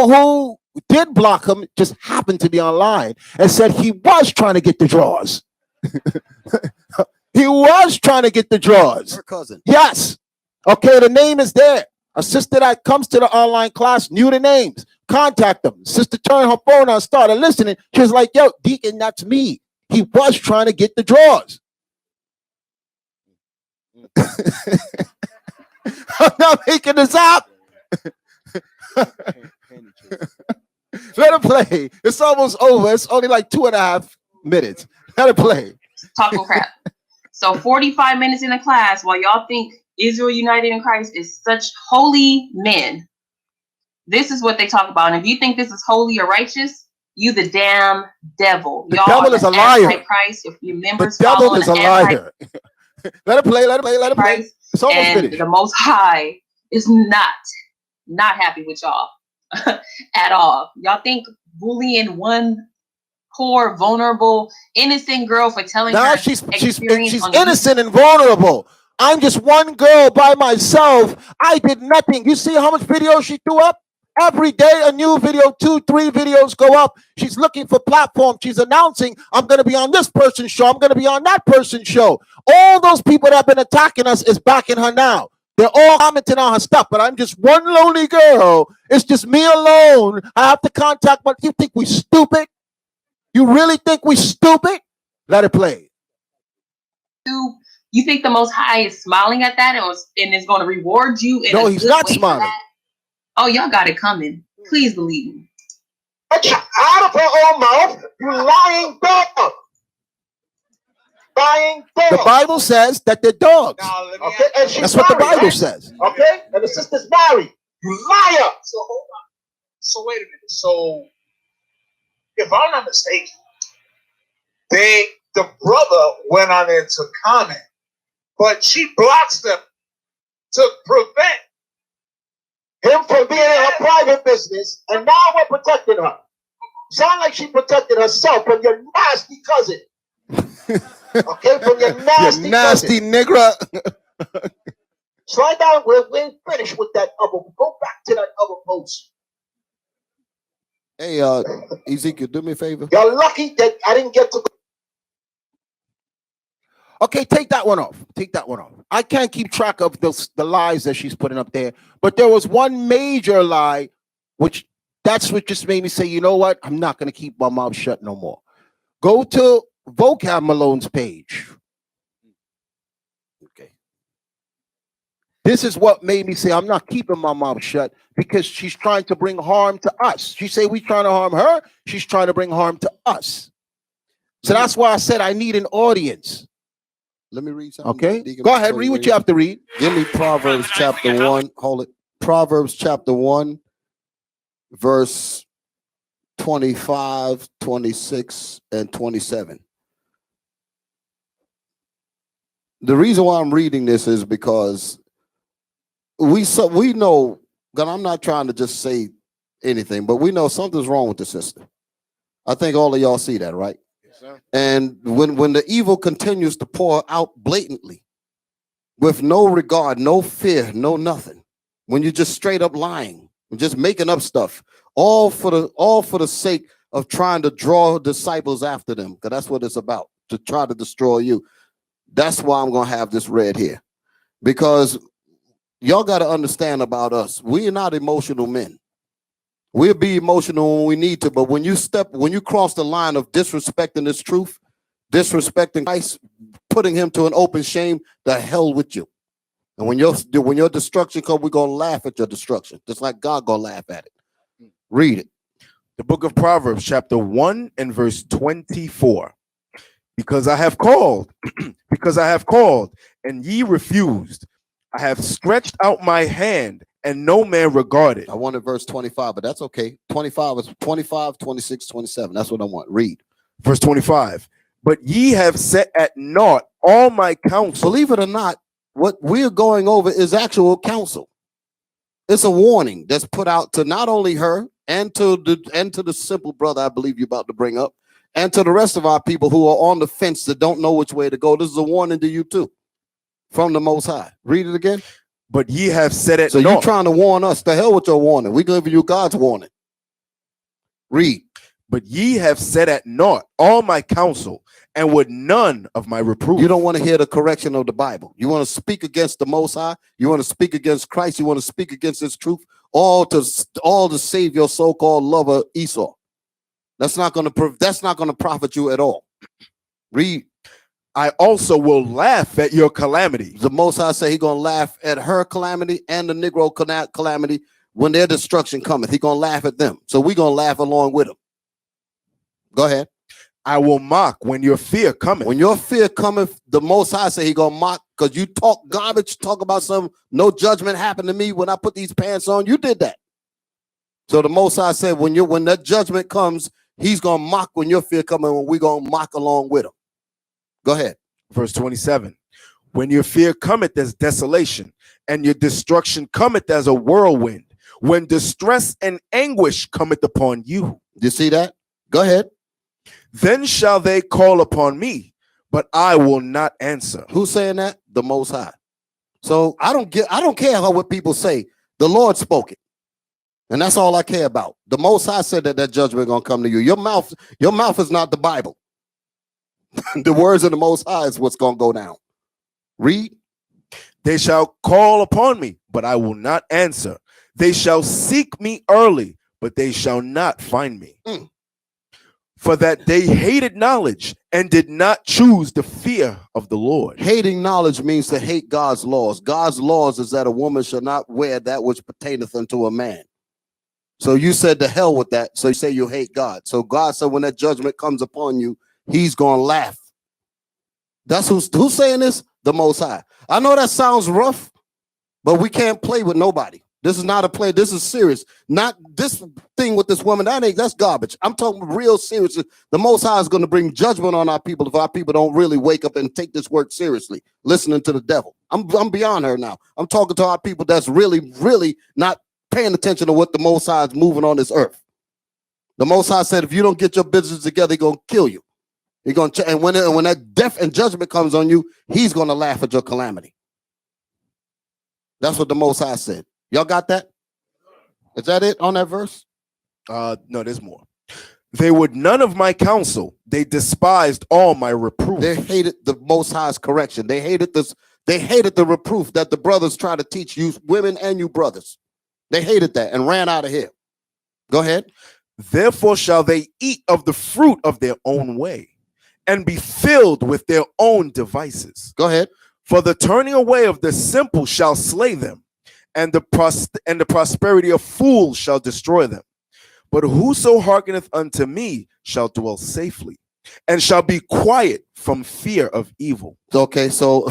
who did block him just happened to be online and said he was trying to get the draws. He was trying to get the draws. Her cousin. Yes. Okay, the name is there. A sister that comes to the online class knew the names. Contact them. Sister turned her phone on, started listening. She was like, yo, Deacon, that's me. he was trying to get the drawers. I'm not making this up. Let it play. It's almost over. It's only like 2.5 minutes. Let it play. Talking crap. So 45 minutes in a class while y'all think Israel United in Christ is such holy men. This is what they talk about. And if you think this is holy or righteous, you the damn devil. The Y'all devil are is a the liar. Antichrist. If your members The devil follow is a the liar. Let it play. Let it play. Let it play. Antichrist, It's almost and finished. the Most High is not happy with y'all at all. Y'all think bullying one poor, vulnerable, innocent girl for telling Now her she's experience on innocent and vulnerable. I'm just one girl by myself. I did nothing. You see how much videos she threw up? Every day a new video, 2, 3 videos go up. She's looking for platform. She's announcing, I'm going to be on this person's show. I'm going to be on that person's show. All those people that have been attacking us is backing her now. They're all commenting on her stuff, but I'm just one lonely girl. It's just me alone. I have to contact, but you think we stupid? You really think we stupid? Let it play. You think the Most High is smiling at that and is going to reward you in No, a he's good not way for smiling. that? Oh, y'all got it coming. Please believe me. Out of her own mouth, you lying dog. Lying dog. The Bible says that they're dogs. Okay, and she's That's what the married, Bible right? says. Okay, and the sister's married. You liar. So hold on. So wait a minute. So if I'm not mistaken, the brother went on there to comment, but she blocks them to prevent him from being in her private business, and now we're protecting her. Sound like she protected herself from your nasty cousin. Okay, from your nasty, nasty cousin. nigga. Slide down. We're finished with that other. Go back to that other post. Hey, Ezekiel, do me a favor. You're lucky that I didn't get to. Okay, take that one off. Take that one off. I can't keep track of the lies that she's putting up there, but there was one major lie, which that's what just made me say, you know what? I'm not going to keep my mouth shut no more. Go to Vocab Malone's page. Okay. This is what made me say I'm not keeping my mouth shut, because she's trying to bring harm to us. She say we trying to harm her. She's trying to bring harm to us. So that's why I said I need an audience. Let me read something. Okay, Deacon, go ahead, before read what you have to read. Give me Proverbs chapter 1. Hold it. Proverbs chapter 1, verse 25, 26, and 27. The reason why I'm reading this is because we know, God, I'm not trying to just say anything, but we know something's wrong with the sister. I think all of y'all see that, right? Yes, sir. And when the evil continues to pour out blatantly, with no regard, no fear, no nothing, when you're just straight up lying, just making up stuff, all for the sake of trying to draw disciples after them, because that's what it's about, to try to destroy you. That's why I'm gonna have this read here, because y'all got to understand about us. We are not emotional men. We'll be emotional when we need to, but when you cross the line of disrespecting this truth, disrespecting Christ, putting him to an open shame, the hell with you. And when your destruction comes, we're gonna laugh at your destruction, just like God gonna laugh at it. Read it. The book of Proverbs, chapter 1 and verse 24. Because I have called, and ye refused. I have stretched out my hand, and no man regarded. I wanted verse 25, but that's okay. 25 is 25, 26, 27. That's what I want. Read. Verse 25. But ye have set at naught all my counsel. Believe it or not, what we're going over is actual counsel. It's a warning that's put out to not only her and to the simple brother I believe you're about to bring up, and to the rest of our people who are on the fence that don't know which way to go. This is a warning to you too, from the Most High. Read it again. But ye have set at So naught. you're trying to warn us. The hell with your warning. We giving you God's warning. Read. But ye have set at naught all my counsel, and would none of my reproof. You don't want to hear the correction of the Bible. You want to speak against the Most High. You want to speak against Christ. You want to speak against His truth. All to save your so-called lover Esau. That's not going to profit you at all. Read. I also will laugh at your calamity. The Most High say he gonna laugh at her calamity and the Negro calamity when their destruction cometh. He gonna laugh at them. So we gonna laugh along with them. Go ahead. I will mock when your fear cometh. When your fear cometh, the Most High say he gonna mock because you talk garbage, talk about some no judgment happened to me when I put these pants on. You did that. So the Most High said when that judgment comes, he's gonna mock when your fear coming, when we gonna mock along with him. Go ahead. Verse 27. When your fear cometh as desolation, and your destruction cometh as a whirlwind, when distress and anguish cometh upon you. You see that? Go ahead. Then shall they call upon me, but I will not answer. Who's saying that? The Most High. So I don't care what people say. The Lord spoke it. And that's all I care about. The Most High said that judgment gonna come to you. Your mouth is not the Bible. The words of the Most High is what's gonna go down. Read. They shall call upon me, but I will not answer. They shall seek me early, but they shall not find me. For that they hated knowledge and did not choose the fear of the Lord. Hating knowledge means to hate God's laws. God's laws is that a woman shall not wear that which pertaineth unto a man. So you said to hell with that. So you say you hate God. So God said when that judgment comes upon you, he's going to laugh. That's who's saying this? The Most High. I know that sounds rough, but we can't play with nobody. This is not a play. This is serious. Not this thing with this woman. That's garbage. I'm talking real serious. The Most High is going to bring judgment on our people if our people don't really wake up and take this work seriously, listening to the devil. I'm beyond her now. I'm talking to our people that's really, really not paying attention to what the Most High is moving on this earth. The Most High said, if you don't get your business together, he's going to kill you. He's going to, and when that death and judgment comes on you, he's going to laugh at your calamity. That's what the Most High said. Y'all got that? Is that it on that verse? No, there's more. They would none of my counsel. They despised all my reproof. They hated the Most High's correction. They hated this. They hated the reproof that the brothers try to teach you, women and you brothers. They hated that and ran out of here. Go ahead. Therefore shall they eat of the fruit of their own way and be filled with their own devices. Go ahead. For the turning away of the simple shall slay them, and the prosperity of fools shall destroy them. But whoso hearkeneth unto me shall dwell safely, and shall be quiet from fear of evil. Okay, so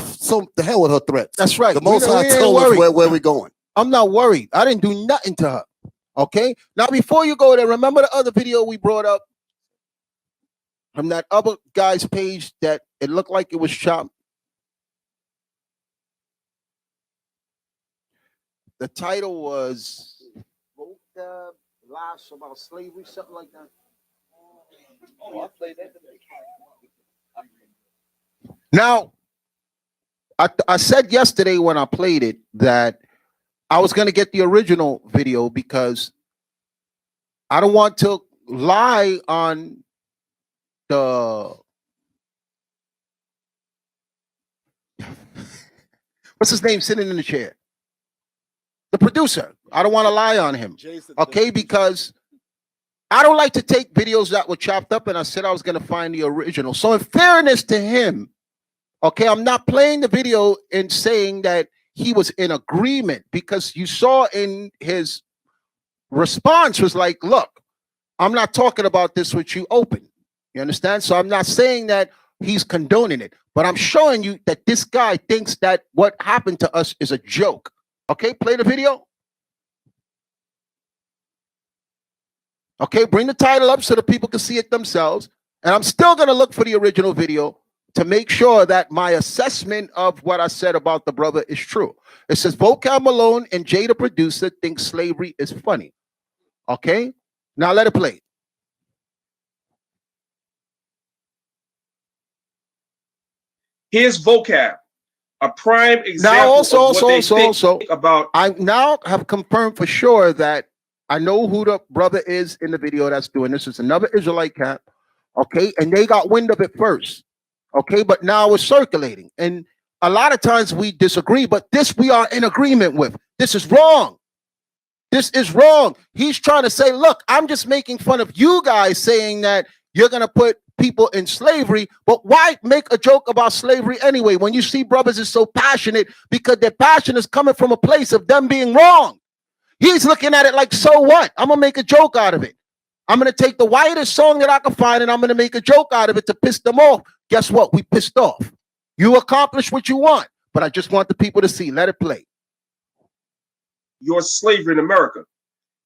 the hell with her threats. That's right. The Most High told us where we're going. I'm not worried. I didn't do nothing to her. Okay. Now, before you go there, remember the other video we brought up from that other guy's page that it looked like it was chopped? The title was Lies About Slavery, something like that. Oh, I played that today. Now, I said yesterday when I played it that I was going to get the original video because I don't want to lie on the what's his name sitting in the chair? The producer. I don't want to lie on him. Okay, because I don't like to take videos that were chopped up, and I said I was going to find the original. So in fairness to him, okay, I'm not playing the video and saying that he was in agreement, because you saw in his response was like, look, I'm not talking about this with you open. You understand? So I'm not saying that he's condoning it, but I'm showing you that this guy thinks that what happened to us is a joke. Okay, play the video. Okay, bring the title up so the people can see it themselves. And I'm still going to look for the original video to make sure that my assessment of what I said about the brother is true. It says, Vocab Malone and Jay the producer think slavery is funny. Okay, now let it play. Here's Vocab, a prime example Now of what they think about. I now have confirmed for sure that I know who the brother is in the video that's doing this. It's another Israelite camp. Okay, and they got wind of it first. Okay, but now it's circulating. And a lot of times we disagree, but this we are in agreement with. This is wrong. This is wrong. He's trying to say, look, I'm just making fun of you guys saying that you're going to put people in slavery, but why make a joke about slavery anyway? When you see brothers is so passionate because their passion is coming from a place of them being wrong. He's looking at it like, so what? I'm gonna make a joke out of it. I'm gonna take the whitest song that I can find and I'm gonna make a joke out of it to piss them off. Guess what? We pissed off. You accomplished what you want, but I just want the people to see. Let it play. Your slavery in America.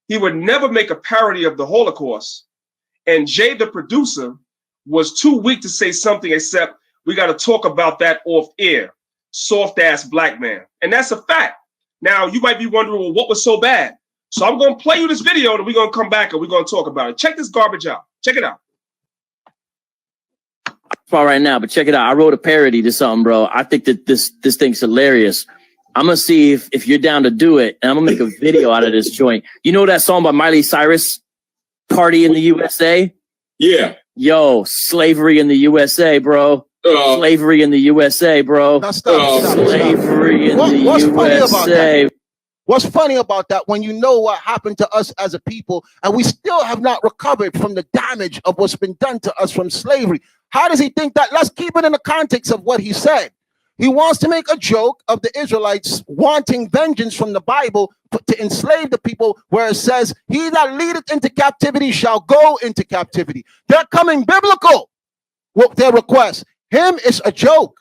He would never make a parody of the Holocaust. And Jay, the producer, was too weak to say something except, we got to talk about that off air. Soft ass black man. And that's a fact. Now, you might be wondering, well, what was so bad? So I'm going to play you this video and we're going to come back and we're going to talk about it. Check this garbage out. Check it out. Far right now, but check it out. I wrote a parody to something, bro. I think that this thing's hilarious. I'm gonna see if you're down to do it, and I'm gonna make a video out of this joint. You know that song by Miley Cyrus, "Party in the USA"? Yeah. Yo, slavery in the USA, bro. Slavery in the USA, bro. Now stop. Slavery in the USA. What's funny about that, when you know what happened to us as a people, and we still have not recovered from the damage of what's been done to us from slavery? How does he think that? Let's keep it in the context of what he said. He wants to make a joke of the Israelites wanting vengeance from the Bible to enslave the people, where it says, he that leadeth into captivity shall go into captivity. They're coming biblical with their request. Him is a joke.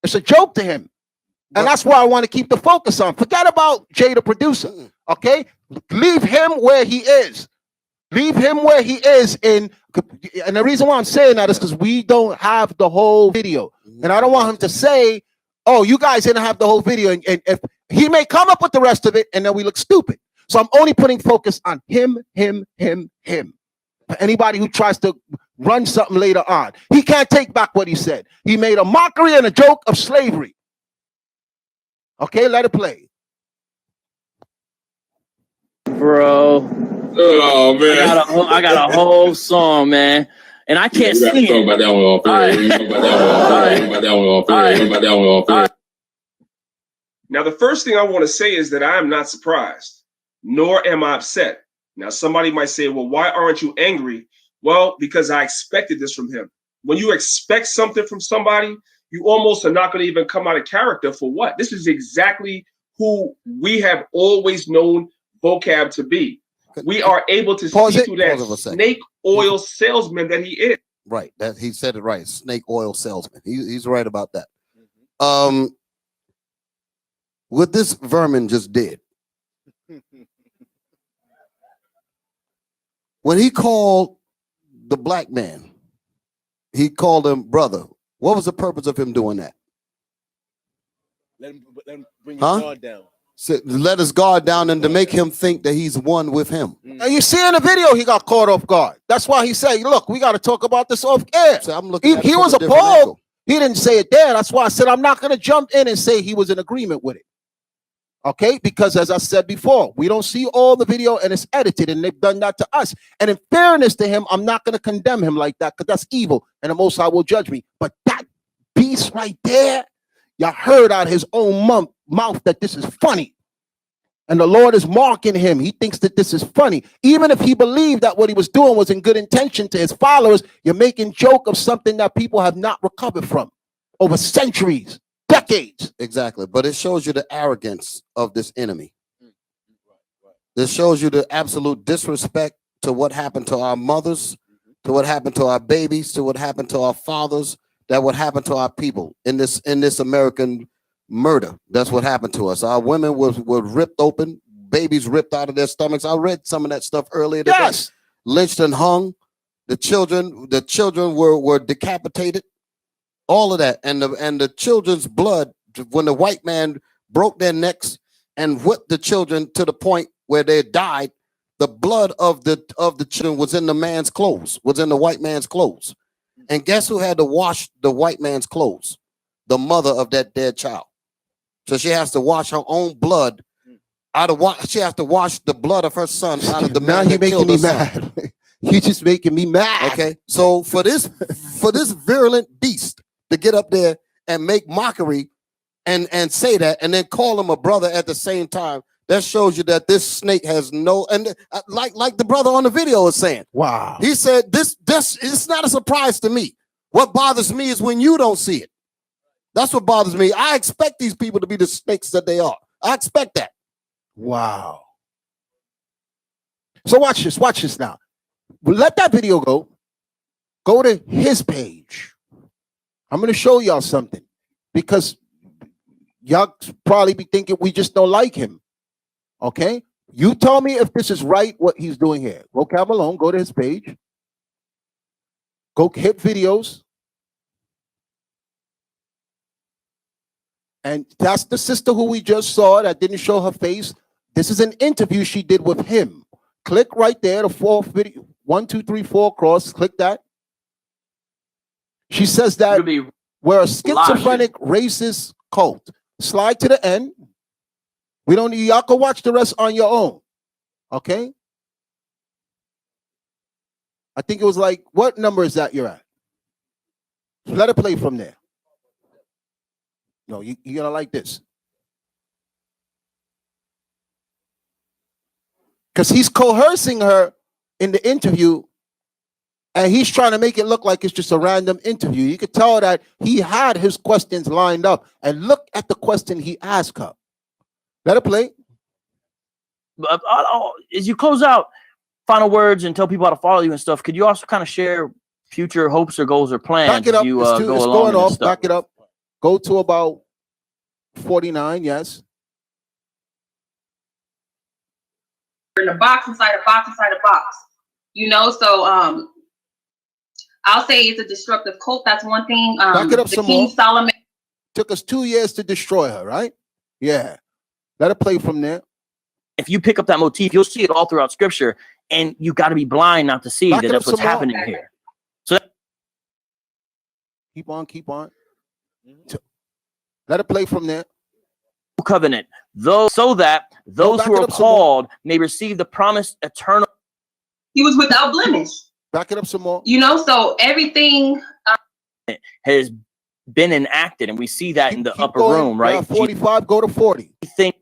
It's a joke to him. And that's why I want to keep the focus on. Forget about Jay, the producer, okay? Leave him where he is. Leave him where he is and the reason why I'm saying that is because we don't have the whole video. And I don't want him to say, oh, you guys didn't have the whole video. And if he may come up with the rest of it and then we look stupid. So I'm only putting focus on him. For anybody who tries to run something later on, he can't take back what he said. He made a mockery and a joke of slavery. Okay, let it play. Bro. Oh man, I got a whole song, man, and I can't sing it. About that one. Now, the first thing I want to say is that I am not surprised, nor am I upset. Now, somebody might say, well, why aren't you angry? Well, because I expected this from him. When you expect something from somebody, you almost are not going to even come out of character for what? This is exactly who we have always known vocab to be. We are able to see through that snake oil salesman that he is. Right. That he said it right. Snake oil salesman. He's right about that. What this Vernon just did. When he called the black man, he called him brother. What was the purpose of him doing that? Let him bring his guard down. So let his guard down and to make him think that he's one with him. And you see in the video, he got caught off guard. That's why he said, look, we got to talk about this off air. So I'm looking he was appalled. He didn't say it there. That's why I said, I'm not going to jump in and say he was in agreement with it. Okay? Because as I said before, we don't see all the video and it's edited and they've done that to us. And in fairness to him, I'm not going to condemn him like that because that's evil and the Most High will judge me. But that beast right there, y'all heard out his own mouth that this is funny. And the Lord is marking him. He thinks that this is funny. Even if he believed that what he was doing was in good intention to his followers, you're making joke of something that people have not recovered from over centuries, decades. Exactly. But it shows you the arrogance of this enemy. This shows you the absolute disrespect to what happened to our mothers, to what happened to our babies, to what happened to our fathers, that what happened to our people in this American murder. That's what happened to us. Our women were ripped open, babies ripped out of their stomachs. I read some of that stuff earlier today. Yes. Lynched and hung. The children were decapitated. All of that. And the children's blood, when the white man broke their necks and whipped the children to the point where they died, the blood of the children was in the man's clothes, was in the white man's clothes. And guess who had to wash the white man's clothes? The mother of that dead child. So she has to wash her own blood out of she has to wash the blood of her son out of the man that killed her son. You're just making me mad. Okay. So for this virulent beast to get up there and make mockery and say that and then call him a brother at the same time, that shows you that this snake has no, and like the brother on the video is saying. Wow. He said, this it's not a surprise to me. What bothers me is when you don't see it. That's what bothers me. I expect these people to be the snakes that they are. I expect that. Wow. So watch this now. Let that video go. Go to his page. I'm going to show y'all something because y'all probably be thinking we just don't like him. Okay? You tell me if this is right, what he's doing here. Go Cab Malone, go to his page. Go hit videos. And that's the sister who we just saw that didn't show her face. This is an interview she did with him. Click right there, the fourth video. 1, 2, 3, 4 cross. Click that. She says that we're a schizophrenic, racist cult. Slide to the end. We don't need, y'all can watch the rest on your own. Okay? I think it was like, what number is that you're at? Let it play from there. No, you're gonna like this. Because he's coercing her in the interview, and he's trying to make it look like it's just a random interview. You could tell that he had his questions lined up, and look at the question he asked her. Let it play. As you close out, final words and tell people how to follow you and stuff, could you also kind of share future hopes or goals or plans? Back it up. You, It's go it's along going in this off. stuff? Back it up. Go to about 49. Yes. In a box inside a box inside a box. You know, so I'll say it's a destructive cult. That's one thing. Back it up the some King more. Solomon Took us 2 years to destroy her, right? Yeah. Let it play from there. If you pick up that motif, you'll see it all throughout scripture, and you got to be blind not to see Back that it up that's what's some more. happening here. So Keep on, keep on. Let it play from there. covenant, so that those back who it are up some more. called may receive the promised eternal. he was without blemish. Back it up some more. You know, so everything Has been enacted, and we see that in the Keep upper going. room, right? 45, go to 40. We think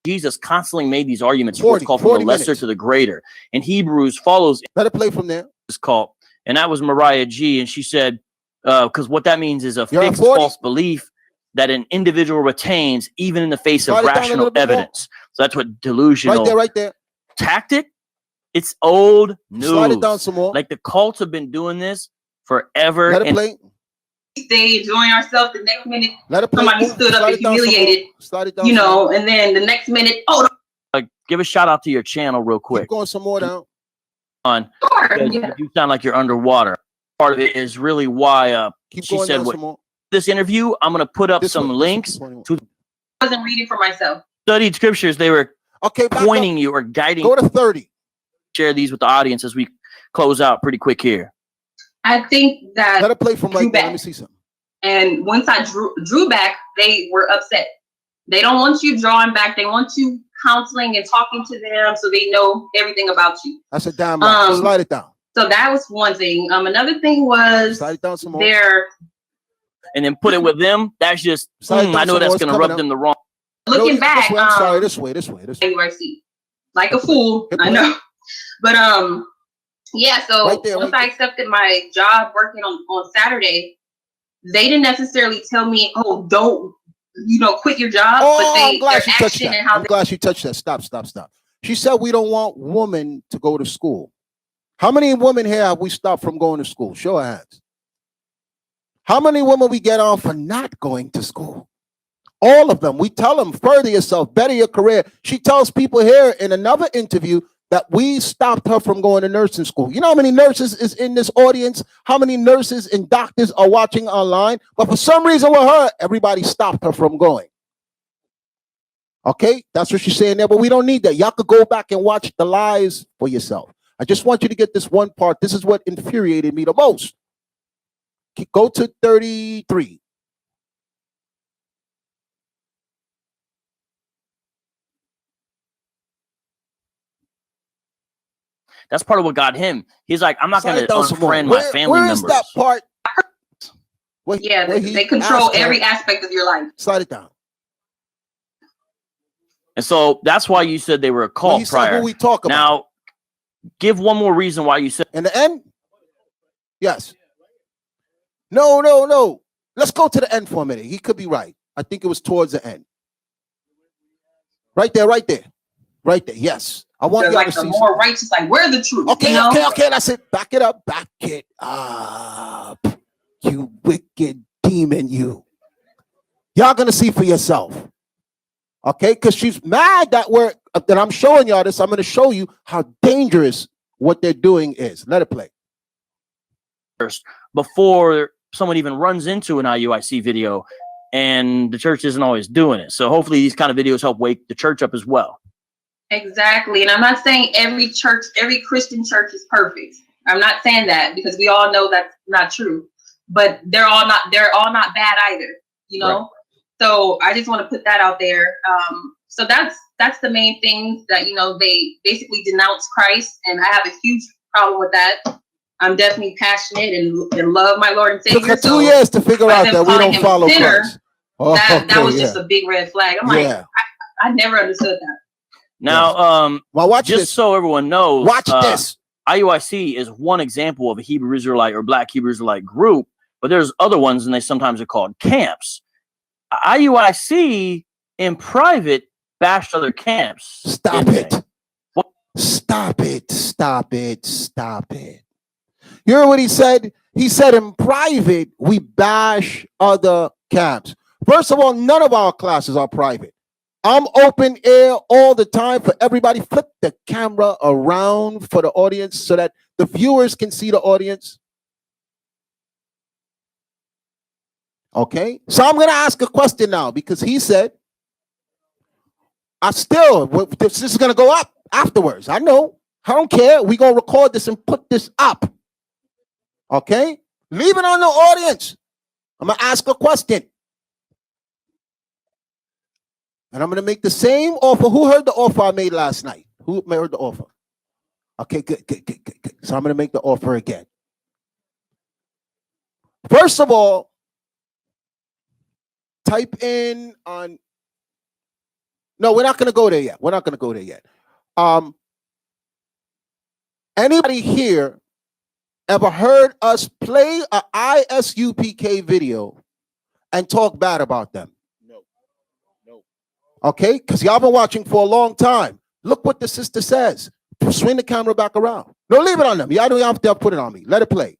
Jesus constantly made these arguments 40, what's called from the 40 lesser minutes. to the greater. And Hebrews follows Let it play from there. this cult, and that was Mariah G. And she said, because what that means is a You're at fixed 40? false belief that an individual retains even in the face Slide of it down a rational little bit more. evidence. So that's what delusional Right there. tactic. It's old news. Slide it down some more. Like the cults have been doing this forever. Let it and play. stay enjoying ourselves. The next minute, Let it play. somebody Move. stood up Slide and it down some more. humiliated, Slide it down you some know, more. and then the next minute, give a shout out to your channel real Keep quick. going some more down. On sure, because yeah. you sound like you're underwater. Part of it is really why Keep she going said down what some more. this interview. I'm gonna put up This some one, links this one. to I wasn't reading for myself. studied scriptures. They were Okay, back pointing up. you or guiding. Go to 30. Share these with the audience as we close out pretty quick here. I think that, Let it play from right Drew there. back. Let me see something. and once I drew back, they were upset. They don't want you drawing back. They want you counseling and talking to them so they know everything about you. That's a dime line. Slide it down. So that was one thing. Another thing was Slide it down some more. their And then put it with them. That's just Slide it down I know some that's more. It's gonna coming rub up. them the wrong. looking No, back. This way. I'm sorry. This way. URC. Like a fool, I know. But yeah, so Right there, once right I accepted my job working on Saturday, they didn't necessarily tell me, oh, don't, quit your job. Oh, but I'm glad their she touched action that. and how I'm glad she touched that. Stop. She said we don't want women to go to school. How many women here have we stopped from going to school? Show of hands. How many women we get on for not going to school? All of them. We tell them, further yourself, better your career. She tells people here in another interview that we stopped her from going to nursing school. You know how many nurses is in this audience? How many nurses and doctors are watching online? But for some reason with her, everybody stopped her from going. Okay, that's what she's saying there, but we don't need that. Y'all could go back and watch the lies for yourself. I just want you to get this one part. This is what infuriated me the most. Go to 33. That's part of what got him. He's like, I'm not Slide going it to down some more. unfriend my family Where members. is that part? they control every aspect of your life. Slide it down. And so that's why you said they were a When cult he said prior. who we talk about. Now, give one more reason why you said. In the end? Yes. No. Let's go to the end for a minute. He could be right. I think it was towards the end. Right there. Yes. I want y'all like to the see more righteous, like we're the truth. Okay, you know? okay. That's it. Back it up. You wicked demon, you. Y'all gonna see for yourself. Okay, because she's mad that I'm showing y'all this. I'm gonna show you how dangerous what they're doing is. Let it play. First, before someone even runs into an IUIC video, and the church isn't always doing it. So hopefully these kind of videos help wake the church up as well. Exactly. And I'm not saying every Christian church is perfect. I'm not saying that, because we all know that's not true. But they're all not bad either, you know? Right. So I just want to put that out there. So that's the main thing, that, you know, they basically denounce Christ, and I have a huge problem with that. I'm definitely passionate and love my Lord and Savior. Took her 2 years to figure out that we don't follow Christ. That was just a big red flag. I'm like, I never understood that. Now, well, watch just this. So everyone knows, watch this. IUIC is one example of a Hebrew Israelite or Black Hebrew Israelite group, but there's other ones, and they sometimes are called camps. IUIC in private bashed other camps. Stop it. You heard what he said? He said in private, we bash other camps. First of all, none of our classes are private. I'm open air all the time for everybody. Flip the camera around for the audience so that the viewers can see the audience. Okay, so I'm going to ask a question now, because he said, this is going to go up afterwards. I know. I don't care. We're going to record this and put this up. Okay? Leave it on the audience. I'm going to ask a question. And I'm going to make the same offer. Who heard the offer I made last night? Who heard the offer? Okay, good. So I'm going to make the offer again. First of all, type in on... No, we're not going to go there yet. Anybody here ever heard us play a ISUPK video and talk bad about them? No. Okay, because y'all been watching for a long time. Look what the sister says. Swing the camera back around. No, leave it on them. Y'all don't have to put it on me. Let it play.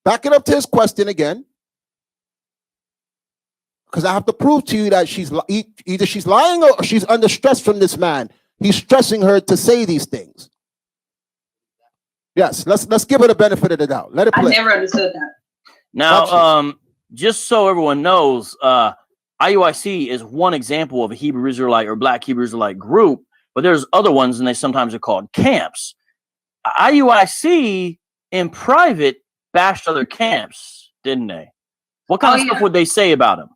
Back it up to his question again. Because I have to prove to you that either she's lying or she's under stress from this man. He's stressing her to say these things. Yes, let's give her the benefit of the doubt. Let it play. I never understood that. Now, just so everyone knows, IUIC is one example of a Hebrew Israelite or Black Hebrew Israelite group, but there's other ones, and they sometimes are called camps. IUIC in private bashed other camps, didn't they? What kind of stuff would they say about them?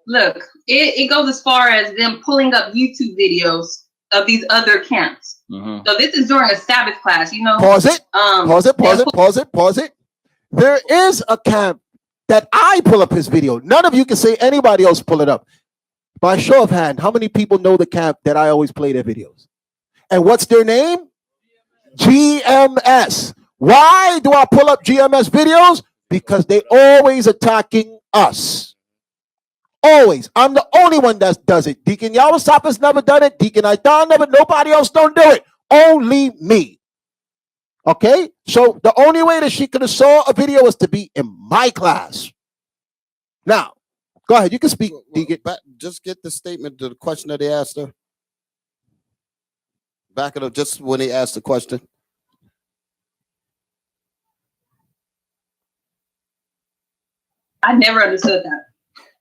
Look, it goes as far as them pulling up YouTube videos of these other camps. Mm-hmm. So this is during a Sabbath class, you know. Pause it. There is a camp that I pull up his video. None of you can say anybody else pull it up. By show of hand, how many people know the camp that I always play their videos? And what's their name? GMS. Why do I pull up GMS videos? Because they always attacking us. Always. I'm the only one that does it. Deacon Yawasop has never done it. Deacon Aidan never. Nobody else don't do it. Only me. Okay? So the only way that she could have saw a video was to be in my class. Now, go ahead. You can speak, Deacon. Just get the statement to the question that they asked her. Back it up just when they asked the question. I never understood that.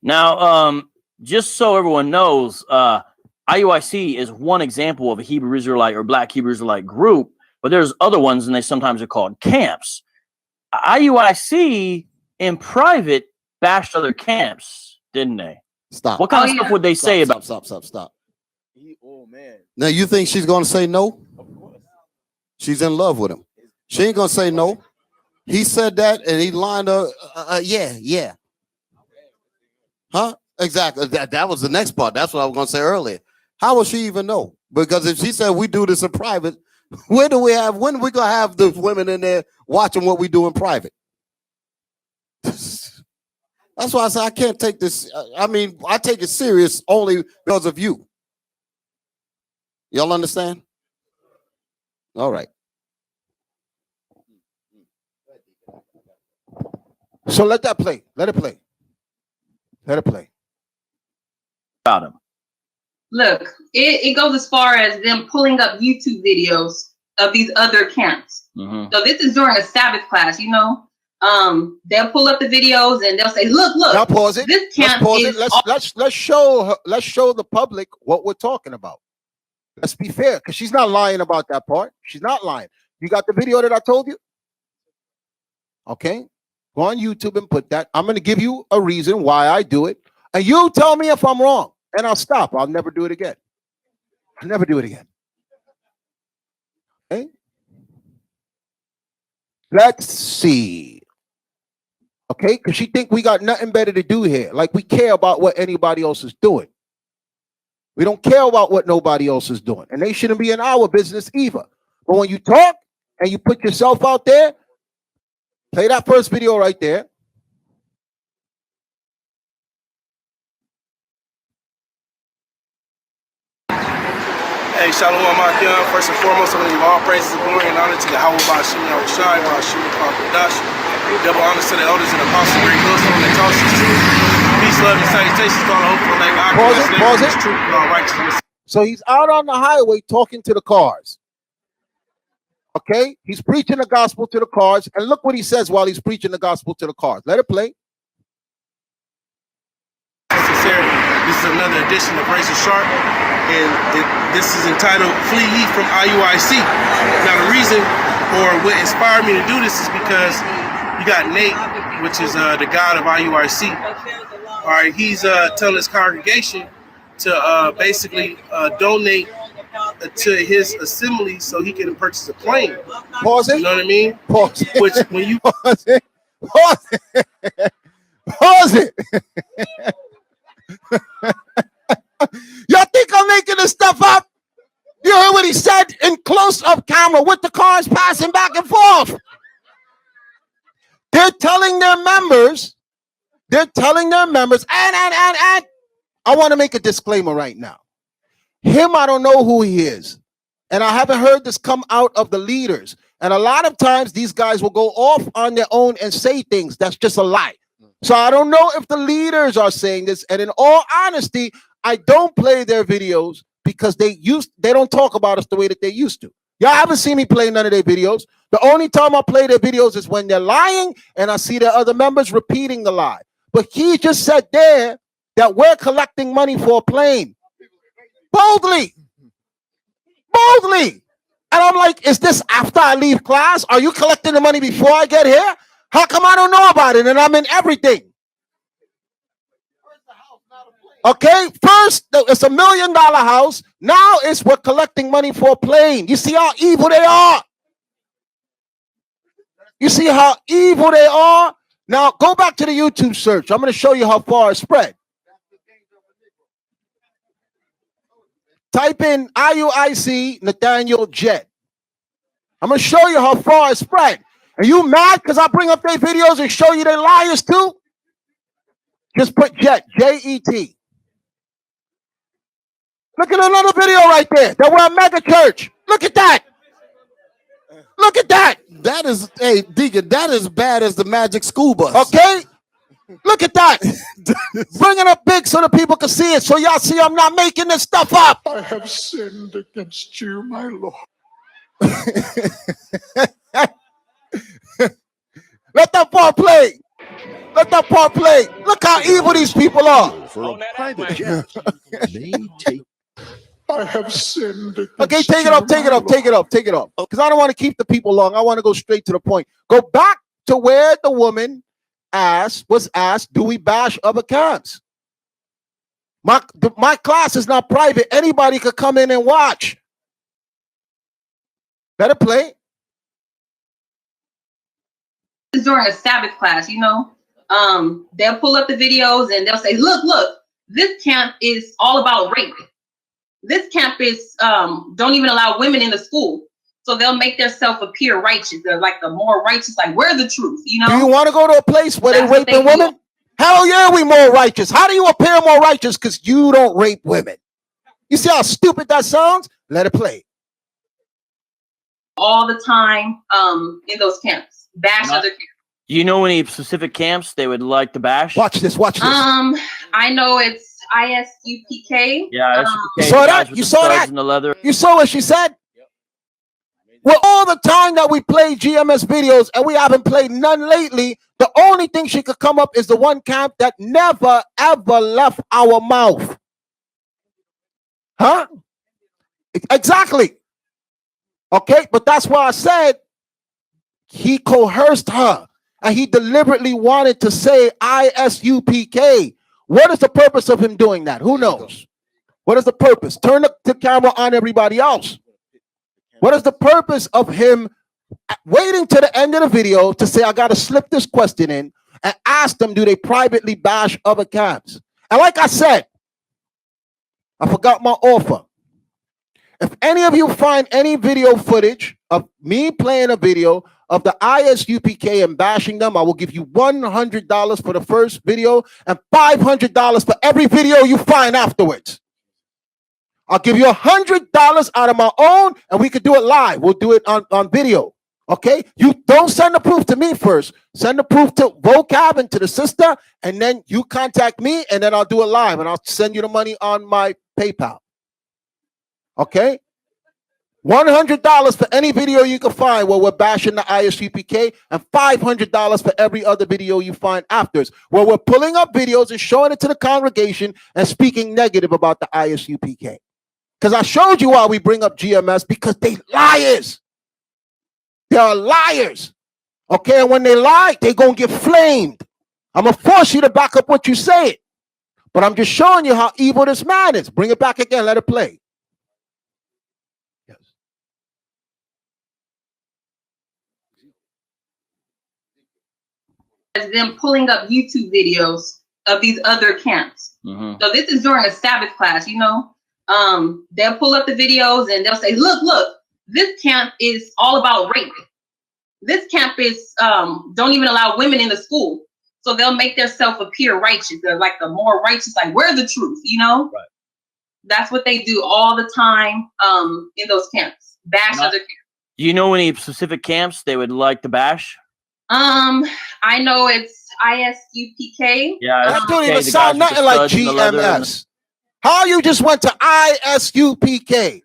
Now, just so everyone knows, IUIC is one example of a Hebrew Israelite or Black Hebrew Israelite group, but there's other ones, and they sometimes are called camps. IUIC in private bashed other camps, didn't they? Stop. What kind of stuff would they say about? Stop. Oh man. Now you think she's going to say no? Of course. She's in love with him. She ain't going to say no. He said that, and he lined up. Yeah. Huh? Exactly. That was the next part. That's what I was going to say earlier. How will she even know? Because if she said we do this in private, when are we going to have the women in there watching what we do in private? That's why I say I can't take this. I mean, I take it serious only because of you. Y'all understand? All right. So let that play. Let it play. Let it play. About him. Look, it goes as far as them pulling up YouTube videos of these other camps. Mm-hmm. So this is during a Sabbath class, you know. They'll pull up the videos and they'll say, "Look, Now pause it. this camp Let's pause is it. Let's show the public what we're talking about. Let's be fair, because she's not lying about that part. She's not lying. You got the video that I told you? Okay. Go on YouTube and put that. I'm going to give you a reason why I do it. And you tell me if I'm wrong. And I'll stop. I'll never do it again. I'll never do it again. Okay. Let's see. Okay. Because she think we got nothing better to do here. Like we care about what anybody else is doing. We don't care about what nobody else is doing. And they shouldn't be in our business either. But when you talk and you put yourself out there, play that first video right there. Hey, Shalom, Akim. First and foremost, I want to give all praises and glory and honor to the Yahweh Bashim Yahushai, Bashim Dash. Double honor to the elders and apostles, great wisdom, that taught us truth. Peace, love, and salutations to all the hopeful like Pause it. truth and all righteousness. So he's out on the highway talking to the cars. Okay? He's preaching the gospel to the cars. And look what he says while he's preaching the gospel to the cars. Let it play. Sincerely, this is another edition of Razor Sharp. And this is entitled Flee Ye from IUIC. Now the reason or what inspired me to do this is because you got Nate, which is the god of IUIC. All right, he's telling his congregation to basically donate to his assembly so he can purchase a plane. Pause it. You know what I mean? Pause it. Which when you Pause it. Pause it. Pause it. Y'all think I'm making this stuff up? You heard what he said in close-up camera with the cars passing back and forth. They're telling their members, and I want to make a disclaimer right now. Him, I don't know who he is. And I haven't heard this come out of the leaders. And a lot of times these guys will go off on their own and say things that's just a lie. So I don't know if the leaders are saying this. And in all honesty, I don't play their videos because they don't talk about us the way that they used to. Y'all haven't seen me play none of their videos. The only time I play their videos is when they're lying and I see their other members repeating the lie. But he just said there that we're collecting money for a plane. Boldly. And I'm like, is this after I leave class? Are you collecting the money before I get here? How come I don't know about it and I'm in everything? Okay, first it's $1 million house. Now we're collecting money for a plane. You see how evil they are? You see how evil they are? Now go back to the YouTube search. I'm going to show you how far it's spread. Type in IUIC Nathaniel Jet. I'm going to show you how far it's spread. Are you mad because I bring up their videos and show you they're liars too? Just put Jet, J-E-T. Look at another video right there. That we're a mega church. Look at that. Look at that. That is, hey, Deacon, that is bad as the Magic School Bus. Okay? Look at that. Bring it up big so the people can see it. So y'all see I'm not making this stuff up. I have sinned against you, my Lord. Let that part play. Let that part play. Look how evil these people are. For a private jet may take. I have sinned against Okay, take it off. Because I don't want to keep the people long. I want to go straight to the point. Go back to where the woman was asked, do we bash other camps? My class is not private. Anybody could come in and watch. Let it play. During a Sabbath class, you know, they'll pull up the videos and they'll say, look, This camp is all about rape. This camp is don't even allow women in the school. So they'll make themselves appear righteous. They're like the more righteous, like we're the truth, you know? Do you want to go to a place where That's they're what raping they do. women? Hell yeah, we more righteous. How do you appear more righteous? Because you don't rape women. You see how stupid that sounds? Let it play. All the time in those camps. Bash other camps. Do you know any specific camps they would like to bash? Watch this, watch this. I know it's ISUPK. Yeah, You saw that? You saw that? And the leather. You saw what she said? Well, all the time that we play GMS videos, and we haven't played none lately, the only thing she could come up is the one camp that never, ever left our mouth. Huh? Exactly. Okay, but that's why I said he coerced her, and he deliberately wanted to say ISUPK. What is the purpose of him doing that? Who knows? What is the purpose? Turn the camera on everybody else. What is the purpose of him waiting to the end of the video to say, I got to slip this question in and ask them, do they privately bash other camps? And like I said, I forgot my offer. If any of you find any video footage of me playing a video of the ISUPK and bashing them, I will give you $100 for the first video and $500 for every video you find afterwards. I'll give you $100 out of my own, and we could do it live. We'll do it on video. Okay? You don't send the proof to me first. Send the proof to Vocab and to the sister, and then you contact me, and then I'll do it live, and I'll send you the money on my PayPal. Okay? $100 for any video you can find where we're bashing the ISUPK, and $500 for every other video you find afterwards, where we're pulling up videos and showing it to the congregation and speaking negative about the ISUPK. Because I showed you why we bring up GMS, because they liars. They are liars. Okay, and when they lie, they're going to get flamed. I'm going to force you to back up what you say. But I'm just showing you how evil this man is. Bring it back again. Let it play. Yes. As them pulling up YouTube videos of these other camps. Mm-hmm. So this is during a Sabbath class, you know. They'll pull up the videos and they'll say, look, this camp is all about rape. This camp is don't even allow women in the school. So they'll make themselves appear righteous. They're like the more righteous, like we're the truth, you know? Right. That's what they do all the time in those camps. Bash other camps. Do you know any specific camps they would like to bash? I know it's ISUPK. Yeah, That don't even sound nothing like GMS. How you just went to ISUPK?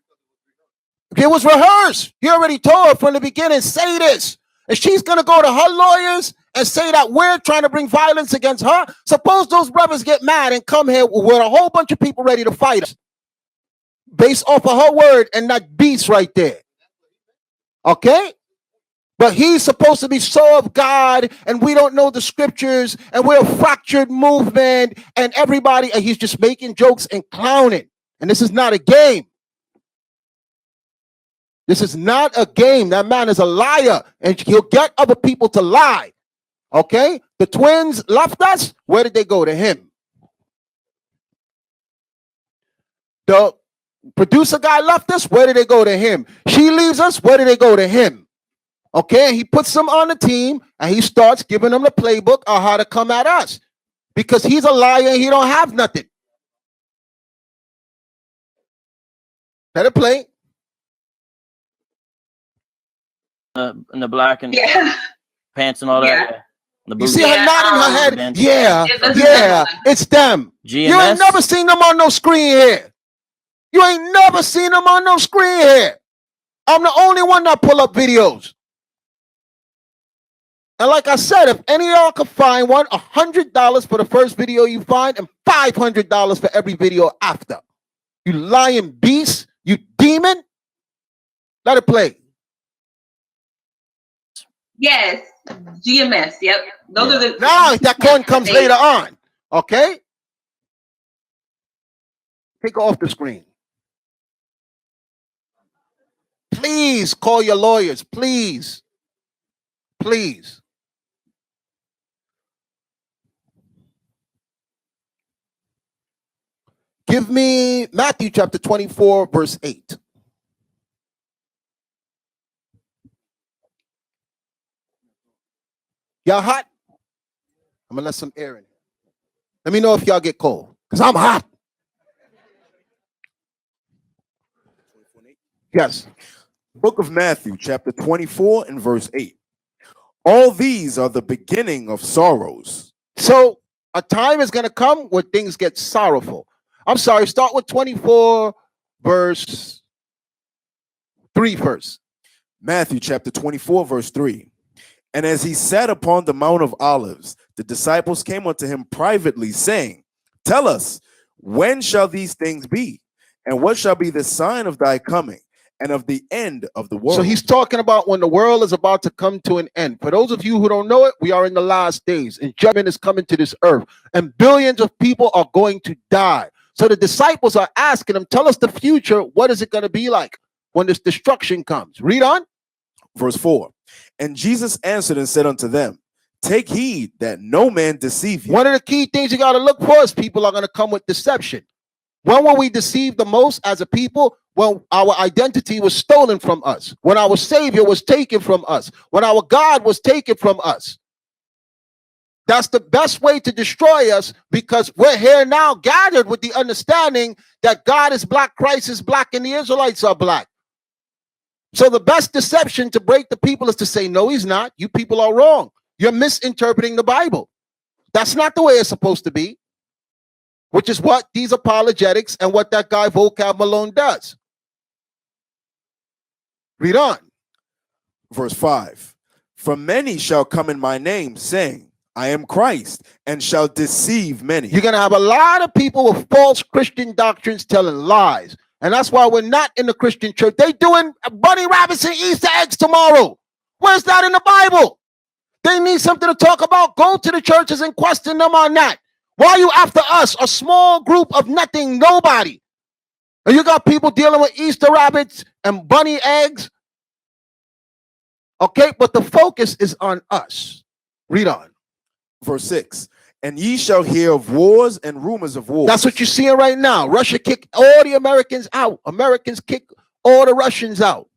It was rehearsed. He already told her from the beginning, say this. And she's going to go to her lawyers and say that we're trying to bring violence against her. Suppose those brothers get mad and come here with a whole bunch of people ready to fight us. Based off of her word and that beast right there. Okay? But he's supposed to be so of God, and we don't know the scriptures, and we're a fractured movement, and everybody, and he's just making jokes and clowning. And this is not a game. This is not a game. That man is a liar, and he'll get other people to lie. Okay? The twins left us. Where did they go? To him. The producer guy left us. Where did they go? To him. She leaves us. Where did they go? To him. Okay, and he puts them on the team, and he starts giving them the playbook on how to come at us. Because he's a liar and he don't have nothing. Let it play. In the black and pants and all that. Yeah. The You see her nodding her head? Yeah, it's them. GMS? You ain't never seen them on no screen here. You ain't never seen them on no screen here. I'm the only one that pull up videos. And like I said, if any of y'all can find one, $100 for the first video you find and $500 for every video after. You lying beast, you demon. Let it play. Yes, GMS. Yep, those are the. Now that coin comes later on. Okay, take her off the screen. Please call your lawyers. Please, please. Give me Matthew chapter 24, verse 8. Y'all hot? I'm gonna let some air in. Let me know if y'all get cold, because I'm hot. Yes. Book of Matthew, chapter 24 and verse 8. All these are the beginning of sorrows. So a time is gonna come where things get sorrowful. I'm sorry, start with 24, verse 3 first. Matthew chapter 24, verse 3. And as he sat upon the Mount of Olives, the disciples came unto him privately, saying, Tell us, when shall these things be? And what shall be the sign of thy coming and of the end of the world? So he's talking about when the world is about to come to an end. For those of you who don't know it, we are in the last days, and judgment is coming to this earth, and billions of people are going to die. So the disciples are asking him, tell us the future. What is it going to be like when this destruction comes? Read on. Verse 4. And Jesus answered and said unto them, Take heed that no man deceive you. One of the key things you got to look for is people are going to come with deception. When were we deceived the most as a people? When our identity was stolen from us, when our Savior was taken from us, when our God was taken from us. That's the best way to destroy us, because we're here now gathered with the understanding that God is black, Christ is black, and the Israelites are black. So the best deception to break the people is to say, no, he's not. You people are wrong. You're misinterpreting the Bible. That's not the way it's supposed to be, which is what these apologetics and what that guy Vocab Malone does. Read on. Verse 5. For many shall come in my name, saying, I am Christ, and shall deceive many. You're going to have a lot of people with false Christian doctrines telling lies. And that's why we're not in the Christian church. They doing bunny rabbits and Easter eggs tomorrow. Where's that in the Bible? They need something to talk about. Go to the churches and question them on that. Why are you after us, a small group of nothing, nobody? And you got people dealing with Easter rabbits and bunny eggs. Okay, but the focus is on us. Read on. Verse 6. And ye shall hear of wars and rumors of wars. That's what you're seeing right now. Russia kicked all the Americans out. Americans kicked all the Russians out.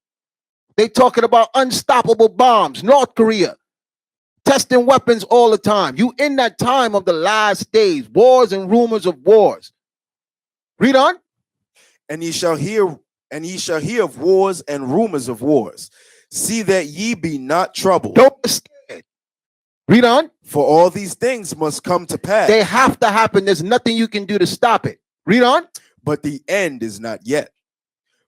They talking about unstoppable bombs. North Korea testing weapons all the time. You in that time of the last days. Wars and rumors of wars. Read on. And ye shall hear of wars and rumors of wars. See that ye be not troubled. Don't be scared. Read on. For all these things must come to pass. They have to happen. There's nothing you can do to stop it. Read on. But the end is not yet.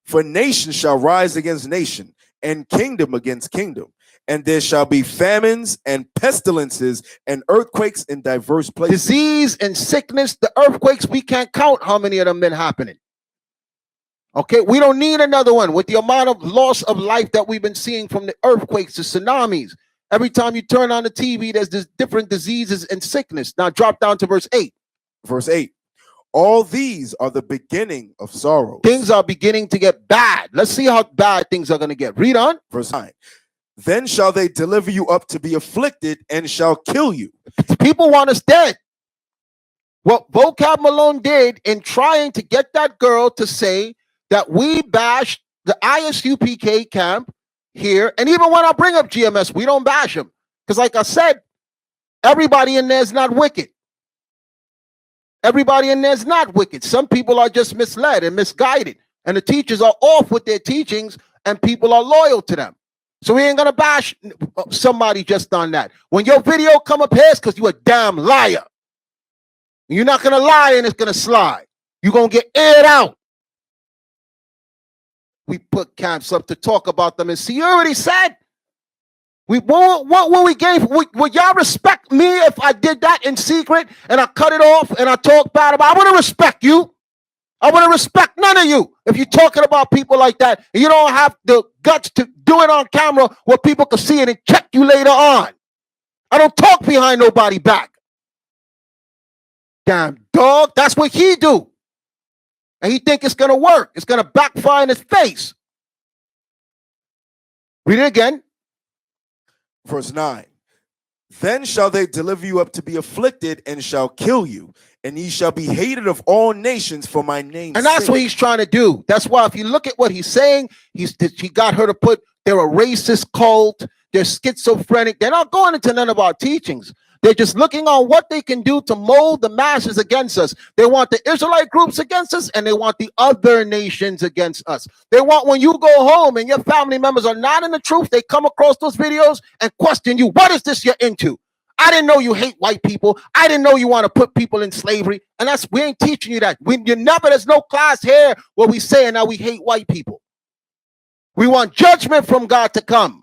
For nation shall rise against nation, and kingdom against kingdom. And there shall be famines and pestilences and earthquakes in diverse places. Disease and sickness, the earthquakes, we can't count how many of them been happening. Okay, we don't need another one with the amount of loss of life that we've been seeing from the earthquakes, the tsunamis. Every time you turn on the TV, there's this different diseases and sickness. Now drop down to verse 8. Verse 8. All these are the beginning of sorrows. Things are beginning to get bad. Let's see how bad things are going to get. Read on. Verse 9. Then shall they deliver you up to be afflicted and shall kill you. People want us dead. What Vocab Malone did in trying to get that girl to say that we bashed the ISUPK camp here, and even when I bring up GMS, we don't bash them. Because like I said, everybody in there is not wicked. Everybody in there is not wicked. Some people are just misled and misguided. And the teachers are off with their teachings, and people are loyal to them. So we ain't going to bash somebody just on that. When your video come up here, it's because you a damn liar. You're not going to lie and it's going to slide. You're going to get aired out. We put camps up to talk about them, and see, you already said, what will we gain? Would y'all respect me if I did that in secret and I cut it off and I talk bad about it? I wouldn't respect you. I wouldn't respect none of you if you're talking about people like that and you don't have the guts to do it on camera where people can see it and check you later on. I don't talk behind nobody back. Damn dog, that's what he do. And he think it's going to work. It's going to backfire in his face. Read it again. Verse 9. Then shall they deliver you up to be afflicted and shall kill you. and ye shall be hated of all nations for my name's And that's sake. what he's trying to do. That's why if you look at what he's saying, he got her to put they're a racist cult, they're schizophrenic. They're not going into none of our teachings. They're just looking on what they can do to mold the masses against us. They want the Israelite groups against us, and they want the other nations against us. They want when you go home and your family members are not in the truth, they come across those videos and question you. What is this you're into? I didn't know you hate white people. I didn't know you want to put people in slavery. And we ain't teaching you that. There's no class here where we saying now we hate white people. We want judgment from God to come.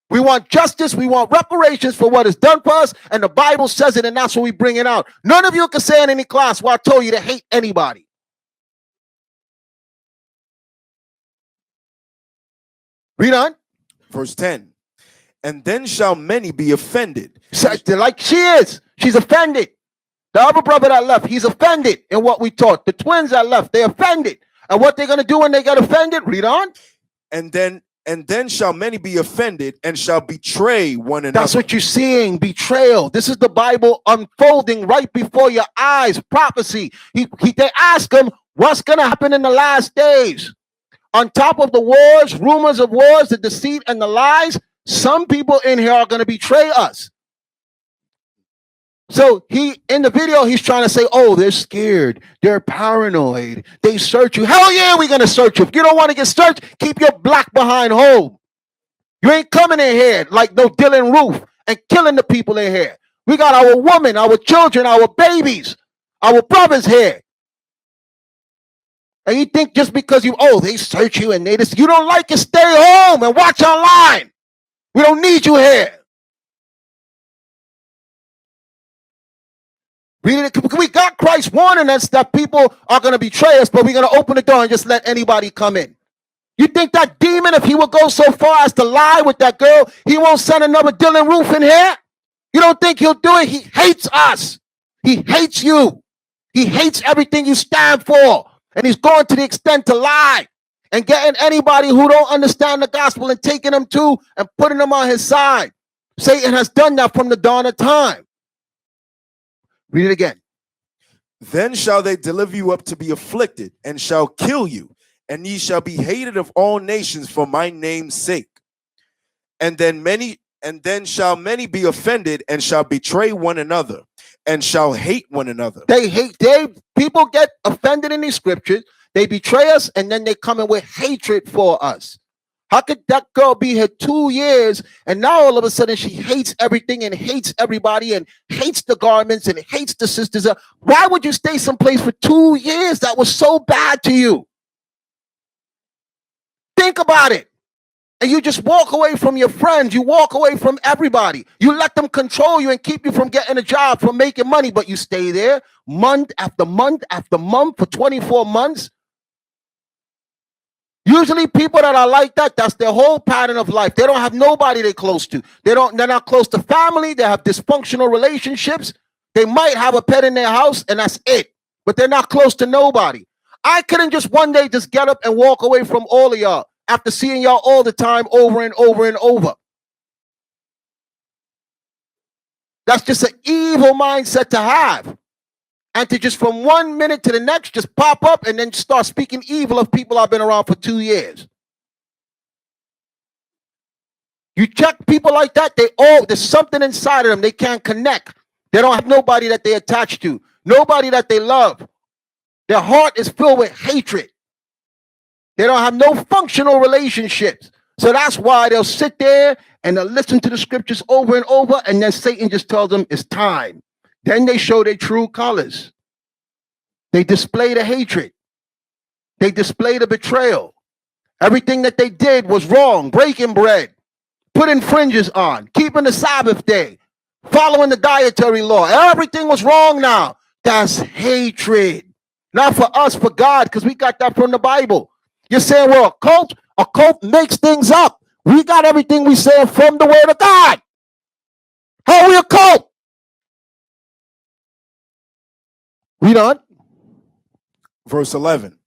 We want justice. We want reparations for what is done for us. And the Bible says it, and that's what we bring it out. None of you can say in any class where I told you to hate anybody. Read on. Verse 10. And then shall many be offended. Like she is. She's offended. The other brother that left, he's offended in what we taught. The twins that left, they're offended. And what they're going to do when they get offended? Read on. And then shall many be offended and shall betray one another. That's what you're seeing, betrayal. This is the Bible unfolding right before your eyes. Prophecy. They ask him, what's going to happen in the last days? On top of the wars, rumors of wars, the deceit and the lies, some people in here are going to betray us. So in the video, he's trying to say, oh, they're scared. They're paranoid. They search you. Hell yeah, we're going to search you. If you don't want to get searched, keep your black behind home. You ain't coming in here like no Dylan Roof and killing the people in here. We got our women, our children, our babies, our brothers here. And you think just because they search you and you don't like it, stay home and watch online. We don't need you here. We got Christ warning us that people are going to betray us, but we're going to open the door and just let anybody come in. You think that demon, if he would go so far as to lie with that girl, he won't send another Dylan Roof in here? You don't think he'll do it? He hates us. He hates you. He hates everything you stand for. And he's going to the extent to lie and getting anybody who don't understand the gospel and taking them to and putting them on his side. Satan has done that from the dawn of time. Read it again. Then shall they deliver you up to be afflicted, and shall kill you, and ye shall be hated of all nations for my name's sake. And then shall many be offended, and shall betray one another, and shall hate one another. People get offended in these scriptures. They betray us, and then they come in with hatred for us. How could that girl be here 2 years and now all of a sudden she hates everything and hates everybody and hates the garments and hates the sisters? Why would you stay someplace for 2 years that was so bad to you? Think about it. And you just walk away from your friends. You walk away from everybody. You let them control you and keep you from getting a job, from making money, but you stay there month after month after month for 24 months. Usually people that are like that, that's their whole pattern of life. They don't have nobody they're close to. They're not close to family. They have dysfunctional relationships. They might have a pet in their house and that's it. But they're not close to nobody. I couldn't just one day just get up and walk away from all of y'all after seeing y'all all the time over and over and over. That's just an evil mindset to have. And to just from 1 minute to the next, just pop up and then start speaking evil of people I've been around for 2 years. You check people like that, there's something inside of them. They can't connect. They don't have nobody that they attach to, nobody that they love. Their heart is filled with hatred. They don't have no functional relationships. So that's why they'll sit there and they'll listen to the scriptures over and over, and then Satan just tells them it's time. Then they show their true colors. They display the hatred. They display the betrayal. Everything that they did was wrong. Breaking bread, putting fringes on, keeping the Sabbath day, following the dietary law. Everything was wrong now. That's hatred. Not for us, for God, because we got that from the Bible. You're saying, well, a cult makes things up. We got everything we say from the word of God. How are we a cult? Read on. Verse 11.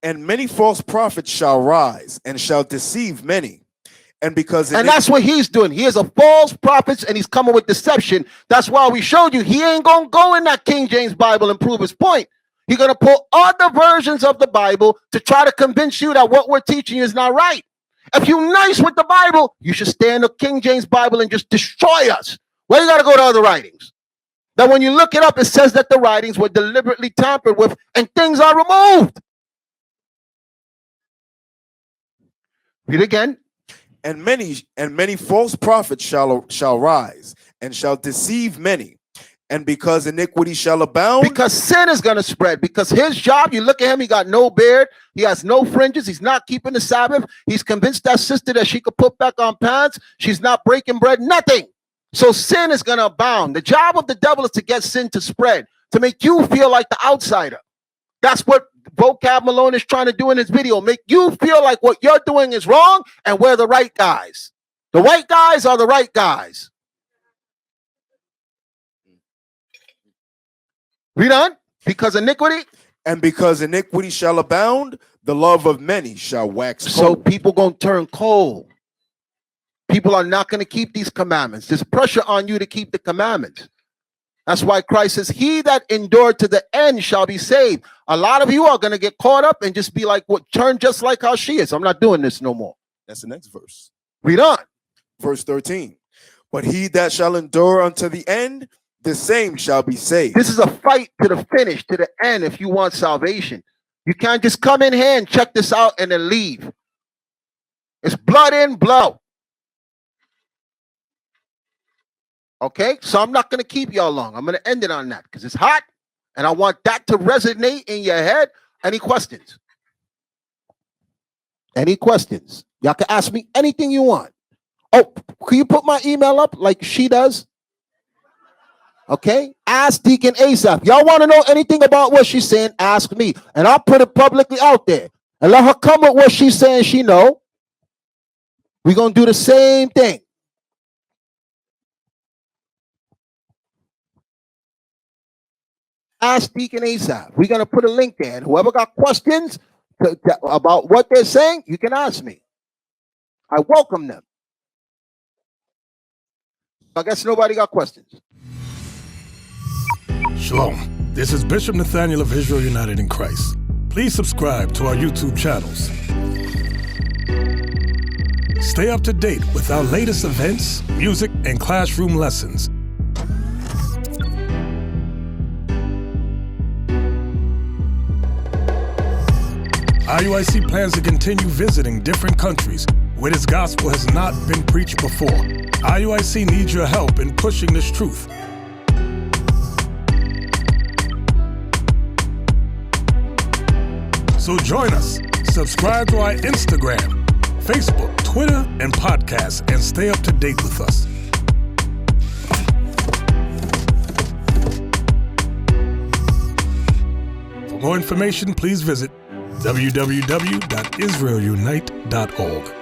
And many false prophets shall rise and shall deceive many. And because And that's what he's doing. He is a false prophet and he's coming with deception. That's why we showed you he ain't going to go in that King James Bible and prove his point. He's going to pull other versions of the Bible to try to convince you that what we're teaching is not right. If you're nice with the Bible, you should stay in the King James Bible and just destroy us. Well, you got to go to other writings. That when you look it up, it says that the writings were deliberately tampered with and things are removed. Read again. And many false prophets shall rise and shall deceive many. And because iniquity shall abound. Because sin is going to spread. Because his job, you look at him, he got no beard. He has no fringes. He's not keeping the Sabbath. He's convinced that sister that she could put back on pants. She's not breaking bread. Nothing. So sin is going to abound. The job of the devil is to get sin to spread, to make you feel like the outsider. That's what Vocab Malone is trying to do in his video. Make you feel like what you're doing is wrong and we're the right guys. The white guys are the right guys. Read on. Because iniquity. And because iniquity shall abound, the love of many shall wax cold. So people going to turn cold. People are not going to keep these commandments. There's pressure on you to keep the commandments. That's why Christ says, he that endured to the end shall be saved. A lot of you are going to get caught up and just be like, what, turn just like how she is. I'm not doing this no more. That's the next verse. Read on. Verse 13. But he that shall endure unto the end, the same shall be saved. This is a fight to the finish, to the end, if you want salvation. You can't just come in here and check this out and then leave. It's blood in, blood out. Okay, so I'm not going to keep y'all long. I'm going to end it on that because it's hot and I want that to resonate in your head. Any questions? Any questions? Y'all can ask me anything you want. Oh, can you put my email up like she does? Okay, ask Deacon Asaph. Y'all want to know anything about what she's saying? Ask me, and I'll put it publicly out there and let her come with what she's saying. She know. We're going to do the same thing. Ask Deacon Asaph. We're going to put a link there. And whoever got questions about what they're saying, you can ask me. I welcome them. I guess nobody got questions. Shalom. This is Bishop Nathaniel of Israel United in Christ. Please subscribe to our YouTube channels. Stay up to date with our latest events, music, and classroom lessons. IUIC plans to continue visiting different countries where this gospel has not been preached before. IUIC needs your help in pushing this truth. So join us. Subscribe to our Instagram, Facebook, Twitter, and podcasts, and stay up to date with us. For more information, please visit www.israelunite.org.